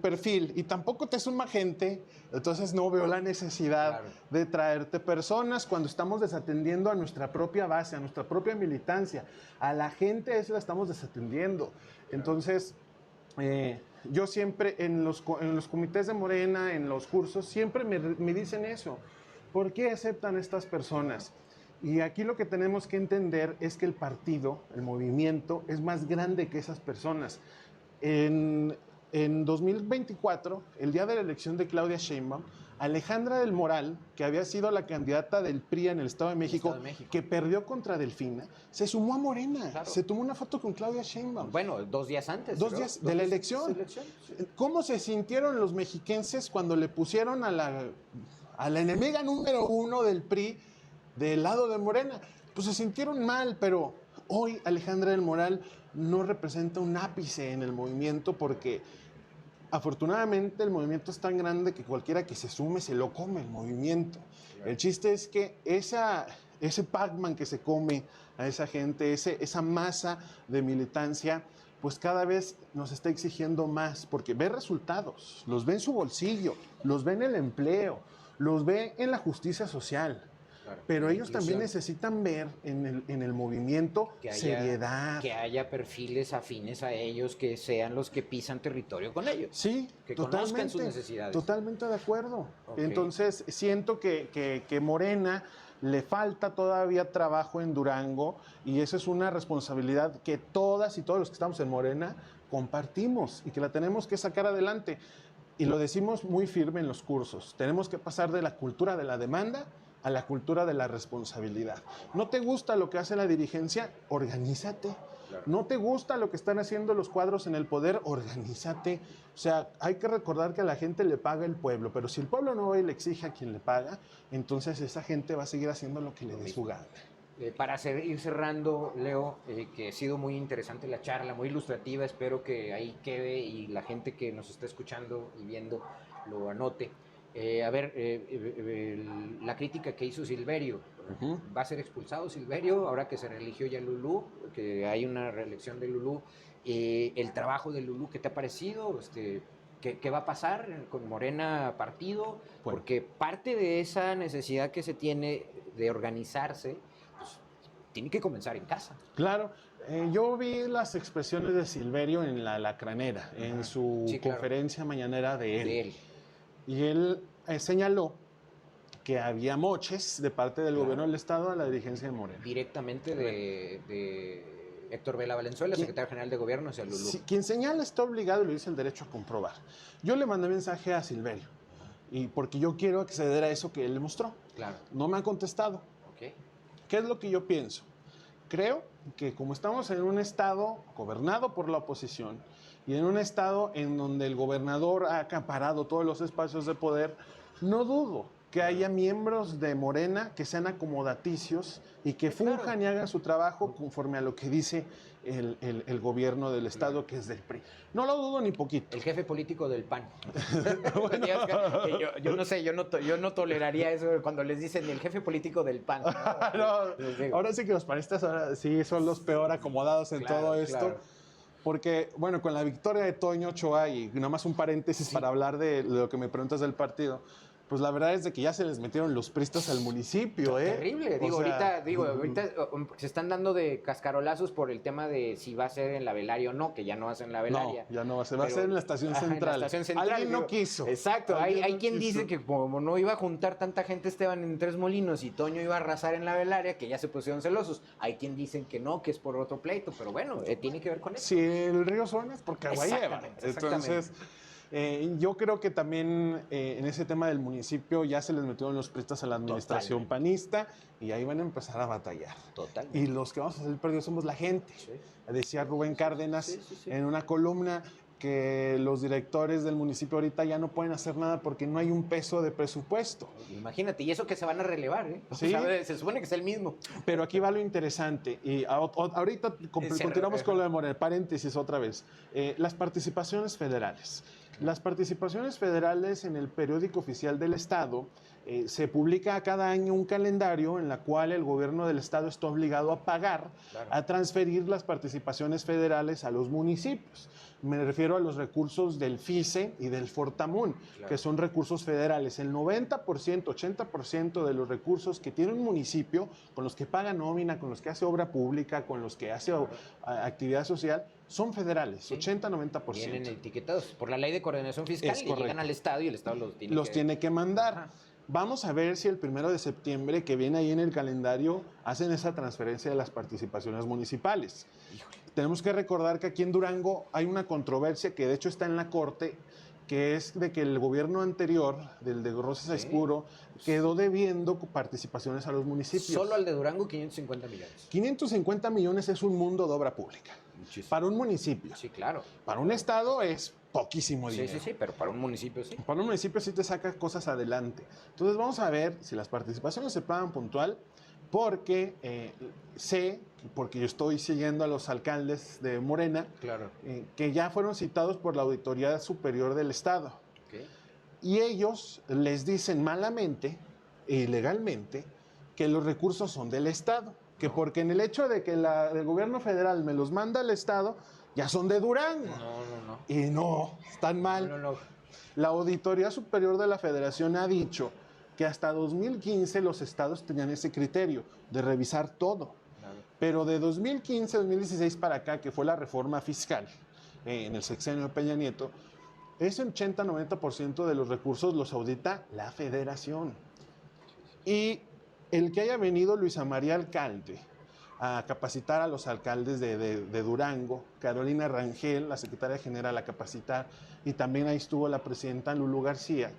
perfil y tampoco te suma gente, entonces no veo la necesidad de traerte personas cuando estamos desatendiendo a nuestra propia base, a nuestra propia militancia. A la gente eso la estamos desatendiendo. Entonces, yo siempre en los comités de Morena, en los cursos, siempre me dicen eso. ¿Por qué aceptan estas personas? Y aquí lo que tenemos que entender es que el partido, el movimiento, es más grande que esas personas. En 2024, el día de la elección de Claudia Sheinbaum, Alejandra del Moral, que había sido la candidata del PRI en el Estado de México, que perdió contra Delfina, se sumó a Morena. Claro. Se tomó una foto con Claudia Sheinbaum. Bueno, 2 días antes. 2 días de la elección. Sí. ¿Cómo se sintieron los mexiquenses cuando le pusieron a la enemiga número 1 del PRI del lado de Morena? Pues se sintieron mal, pero hoy Alejandra del Moral no representa un ápice en el movimiento porque afortunadamente el movimiento es tan grande que cualquiera que se sume se lo come el movimiento. Claro. El chiste es que ese Pac-Man que se come a esa gente, esa masa de militancia, pues cada vez nos está exigiendo más porque ve resultados, los ve en su bolsillo, los ve en el empleo, los ve en la justicia social. Claro, pero ellos también necesitan ver en el movimiento seriedad. Que haya perfiles afines a ellos, que sean los que pisan territorio con ellos. Sí, que conozcan sus necesidades. Totalmente de acuerdo. Okay. Entonces, siento que Morena le falta todavía trabajo en Durango y esa es una responsabilidad que todas y todos los que estamos en Morena compartimos y que la tenemos que sacar adelante. Y lo decimos muy firme en los cursos. Tenemos que pasar de la cultura de la demanda a la cultura de la responsabilidad. ¿No te gusta lo que hace la dirigencia? Organízate. Claro. ¿No te gusta lo que están haciendo los cuadros en el poder? Organízate. O sea, hay que recordar que a la gente le paga el pueblo, pero si el pueblo no va y le exige a quien le paga, entonces esa gente va a seguir haciendo lo que le dé su gana. Para ir cerrando, Leo, que ha sido muy interesante la charla, muy ilustrativa, espero que ahí quede y la gente que nos está escuchando y viendo lo anote. La crítica que hizo Silverio, ¿va a ser expulsado Silverio ahora que se reeligió ya Lulú, que hay una reelección de Lulú? El trabajo de Lulú, ¿qué te ha parecido? ¿Qué va a pasar con Morena partido? Bueno. Porque parte de esa necesidad que se tiene de organizarse, pues, tiene que comenzar en casa. Claro. Yo vi las expresiones de Silverio en la Lacranera, en su conferencia mañanera de él. Y él señaló que había moches de parte del gobierno del Estado a la dirigencia de Morena. Directamente de Héctor Vela Valenzuela, secretario general de gobierno, hacia Lulú. Si, quien señala está obligado y lo dice el derecho a comprobar. Yo le mandé mensaje a Silverio, y porque yo quiero acceder a eso que él le mostró. Claro. No me ha contestado. Okay. ¿Qué es lo que yo pienso? Creo que como estamos en un estado gobernado por la oposición y en un estado en donde el gobernador ha acaparado todos los espacios de poder, no dudo que haya miembros de Morena que sean acomodaticios y que funjan y hagan su trabajo conforme a lo que dice el gobierno del estado, que es del PRI. No lo dudo ni poquito. El jefe político del PAN. Bueno. Yo no sé, yo no toleraría eso cuando les dicen el jefe político del PAN. No, ahora sí que los panistas ahora sí son los peor acomodados en todo esto. Claro. Porque, bueno, con la victoria de Toño Ochoa, y nada más un paréntesis para hablar de lo que me preguntas del partido, pues la verdad es de que ya se les metieron los pristas al municipio, ¿eh? Terrible. Ahorita se están dando de cascarolazos por el tema de si va a ser en la Velaria o no, que ya no va a ser en la Velaria. No, ya no va a ser. Va a ser en la estación central. En la estación central. Alguien no quiso. Exacto. Hay quien dice que como no iba a juntar tanta gente Esteban en Tres Molinos y Toño iba a arrasar en la Velaria, que ya se pusieron celosos. Hay quien dicen que no, que es por otro pleito, pero bueno, tiene que ver con eso. Si el río suena es porque agua lleva. Entonces, yo creo que también en ese tema del municipio ya se les metieron los pristas a la administración panista y ahí van a empezar a batallar. Totalmente. Y los que vamos a salir perdidos somos la gente. Sí. Decía Rubén Cárdenas en una columna que los directores del municipio ahorita ya no pueden hacer nada porque no hay un peso de presupuesto. Imagínate, y eso que se van a relevar, ¿eh? ¿Sí? O sea, se supone que es el mismo. Pero aquí va lo interesante, y ahorita continuamos con lo de Morena, paréntesis otra vez. Las participaciones federales. Las participaciones federales en el periódico oficial del Estado se publica cada año un calendario en la cual el gobierno del Estado está obligado a pagar, a transferir las participaciones federales a los municipios. Me refiero a los recursos del FICE y del Fortamun, que son recursos federales. El 90%, 80% de los recursos que tiene un municipio, con los que paga nómina, con los que hace obra pública, con los que hace actividad social, son federales, 80-90%. Vienen etiquetados por la ley de coordinación fiscal y llegan al Estado y el Estado los tiene que mandar. Ajá. Vamos a ver si el 1 de septiembre, que viene ahí en el calendario, hacen esa transferencia de las participaciones municipales. Híjole. Tenemos que recordar que aquí en Durango hay una controversia que de hecho está en la Corte, que es de que el gobierno anterior, del de Rosas Aispuro, quedó debiendo participaciones a los municipios. Solo al de Durango, 550 millones. 550 millones es un mundo de obra pública. Muchísimo. Para un municipio. Sí, claro. Para un estado es poquísimo dinero. Sí, pero para un municipio sí. Para un municipio sí te saca cosas adelante. Entonces vamos a ver si las participaciones se pagan puntual, porque sé, porque yo estoy siguiendo a los alcaldes de Morena, que ya fueron citados por la Auditoría Superior del Estado. Okay. Y ellos les dicen malamente e ilegalmente que los recursos son del Estado. Que porque en el hecho de que el gobierno federal me los manda al Estado, ya son de Durango. No. Y no, están mal. No. La Auditoría Superior de la Federación ha dicho que hasta 2015 los estados tenían ese criterio de revisar todo. Claro. Pero de 2015-2016 para acá, que fue la reforma fiscal en el sexenio de Peña Nieto, ese 80-90% de los recursos los audita la Federación. Y el que haya venido Luisa María Alcalde a capacitar a los alcaldes de Durango, Carolina Rangel, la secretaria general, a capacitar, y también ahí estuvo la presidenta Lulú García.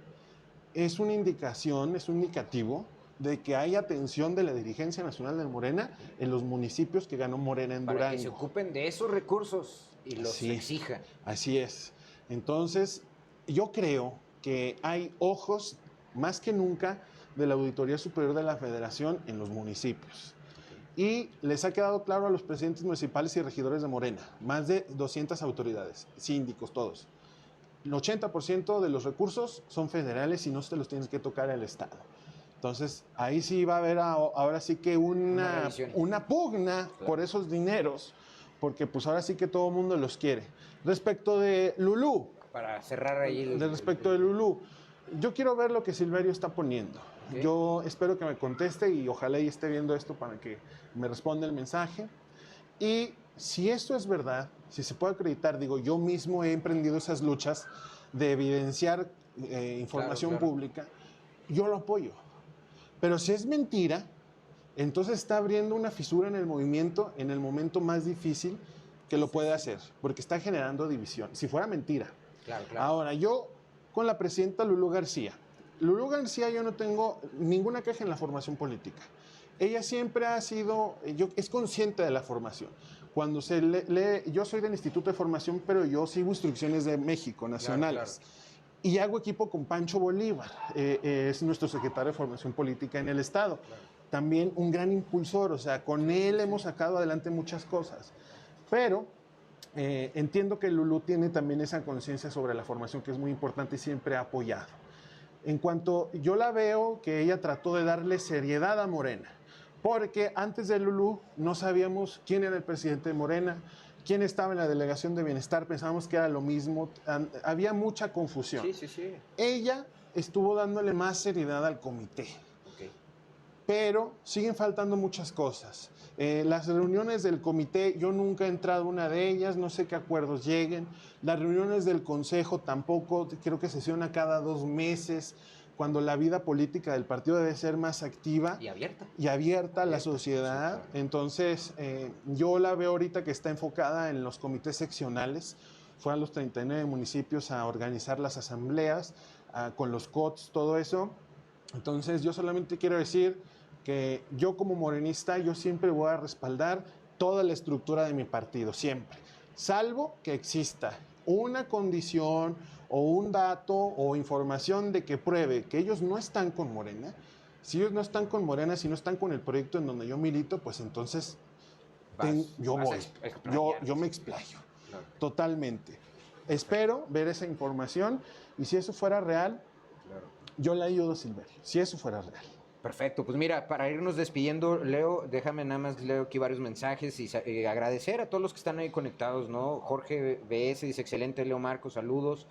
Es una indicación, es un indicativo de que hay atención de la dirigencia nacional de Morena en los municipios que ganó Morena en Para Durango. que se ocupen de esos recursos y los Sí, exijan. así es. Entonces, yo creo que hay ojos, más que nunca, de la Auditoría Superior de la Federación en los municipios. Y les ha quedado claro a los presidentes municipales y regidores de Morena, más de 200 autoridades, síndicos, todos. El 80% de los recursos son federales y no se los tienes que tocar al Estado. Entonces, ahí sí va a haber ahora sí que una pugna por esos dineros, porque pues ahora sí que todo el mundo los quiere. Respecto de Lulú. Para cerrar ahí Respecto de Lulú, yo quiero ver lo que Silverio está poniendo. Okay. Yo espero que me conteste y ojalá y esté viendo esto para que me responda el mensaje. Y si esto es verdad, si se puede acreditar, digo, yo mismo he emprendido esas luchas de evidenciar información pública, yo lo apoyo. Pero si es mentira, entonces está abriendo una fisura en el movimiento en el momento más difícil que lo puede hacer, porque está generando división. Si fuera mentira. Claro. Ahora, yo con la presidenta Lulú García. Lulú García, yo no tengo ninguna queja en la formación política. Ella siempre ha sido, es consciente de la formación. Cuando se lee, yo soy del Instituto de Formación, pero yo sigo instrucciones de México, nacionales. Claro. Y hago equipo con Pancho Bolívar, es nuestro secretario de Formación Política en el Estado. Claro. También un gran impulsor, o sea, con él hemos sacado adelante muchas cosas. Pero entiendo que Lulú tiene también esa conciencia sobre la formación que es muy importante y siempre ha apoyado. En cuanto yo la veo, que ella trató de darle seriedad a Morena, porque antes de Lulú no sabíamos quién era el presidente de Morena, quién estaba en la delegación de bienestar, pensábamos que era lo mismo, había mucha confusión. Sí. Ella estuvo dándole más seriedad al comité, pero siguen faltando muchas cosas. Las reuniones del comité, yo nunca he entrado a una de ellas, no sé qué acuerdos lleguen. Las reuniones del consejo tampoco, creo que sesiona cada 2 meses, cuando la vida política del partido debe ser más activa. Y abierta a la sociedad. Sí, claro. Entonces, yo la veo ahorita que está enfocada en los comités seccionales. Fue a los 39 municipios a organizar las asambleas, con los COTS, todo eso. Entonces, yo solamente quiero decir que yo como morenista, yo siempre voy a respaldar toda la estructura de mi partido, siempre. Salvo que exista una condición o un dato o información de que pruebe que ellos no están con Morena. Si ellos no están con Morena, si no están con el proyecto en donde yo milito, pues entonces yo me explayo. Claro. Totalmente. Espero ver esa información y si eso fuera real, yo le ayudo a Silverio, si eso fuera real. Perfecto, pues mira, para irnos despidiendo, Leo, déjame nada más, leo aquí varios mensajes y agradecer a todos los que están ahí conectados, ¿no? Jorge BS dice, excelente, Leo Marcos, saludos.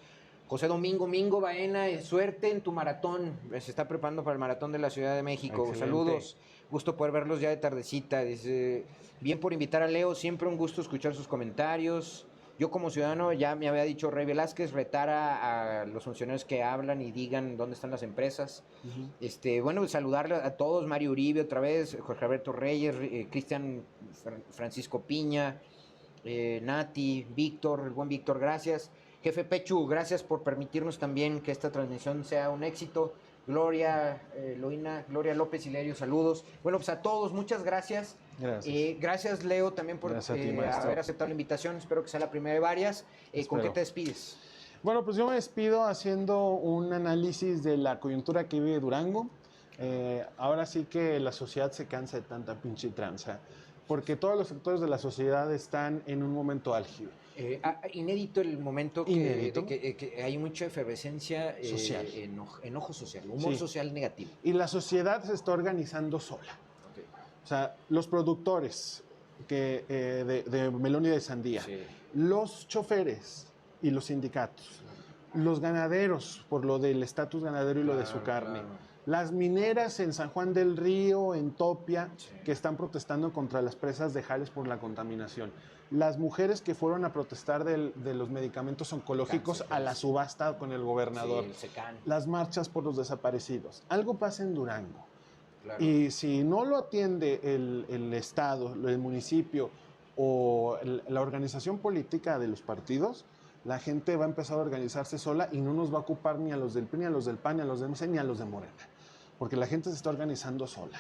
José Domingo Baena, suerte en tu maratón, se está preparando para el maratón de la Ciudad de México, excelente. Saludos, gusto poder verlos ya de tardecita, dice, bien por invitar a Leo, siempre un gusto escuchar sus comentarios. Yo como ciudadano, ya me había dicho Rey Velázquez, retar a los funcionarios que hablan y digan dónde están las empresas. Bueno, saludarle a todos, Mario Uribe otra vez, Jorge Alberto Reyes, Cristian Francisco Piña, Nati, Víctor, el buen Víctor, gracias. Jefe Pechu, gracias por permitirnos también que esta transmisión sea un éxito. Gloria López Hilerio, saludos. Bueno, pues a todos, muchas gracias. Gracias. Gracias, Leo, también por haber aceptado la invitación. Espero que sea la primera de varias. ¿Con qué te despides? Bueno, pues yo me despido haciendo un análisis de la coyuntura que vive Durango. Ahora sí que la sociedad se cansa de tanta pinche tranza, porque todos los sectores de la sociedad están en un momento álgido. Inédito el momento que hay mucha efervescencia social. Enojo social, humor social negativo. Y la sociedad se está organizando sola. O sea, los productores de melón y de sandía, los choferes y los sindicatos, los ganaderos por lo del estatus ganadero y lo de su carne, las mineras en San Juan del Río, en Topia, que están protestando contra las presas de Jales por la contaminación, las mujeres que fueron a protestar de los medicamentos oncológicos a la subasta con el gobernador, las marchas por los desaparecidos. Algo pasa en Durango. Claro. Y si no lo atiende el Estado, el municipio o la organización política de los partidos, la gente va a empezar a organizarse sola y no nos va a ocupar ni a los del PRI, ni a los del PAN, ni a los del MC, ni a los de Morena, porque la gente se está organizando sola.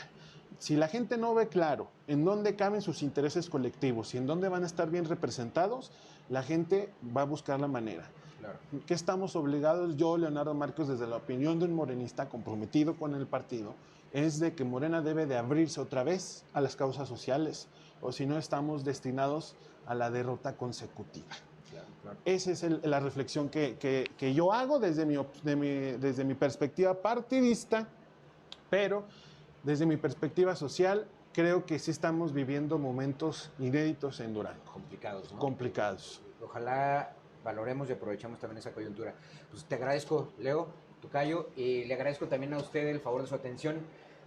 Si la gente no ve claro en dónde caben sus intereses colectivos y en dónde van a estar bien representados, la gente va a buscar la manera. Claro. ¿Qué estamos obligados? Yo, Leonardo Marcos, desde la opinión de un morenista comprometido con el partido, es de que Morena debe de abrirse otra vez a las causas sociales, o si no estamos destinados a la derrota consecutiva. Claro, claro. Esa es la reflexión que yo hago desde mi perspectiva partidista, pero desde mi perspectiva social, creo que sí estamos viviendo momentos inéditos en Durango. Complicados, ¿no? Complicados. Ojalá valoremos y aprovechemos también esa coyuntura. Pues te agradezco, Leo, tocayo, y le agradezco también a usted el favor de su atención.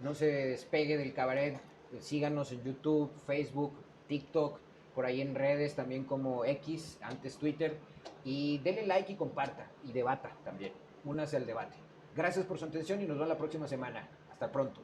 No se despegue del cabaret, síganos en YouTube, Facebook, TikTok, por ahí en redes también como X, antes Twitter, y denle like y comparta, y debata también, únase al debate. Gracias por su atención y nos vemos la próxima semana. Hasta pronto.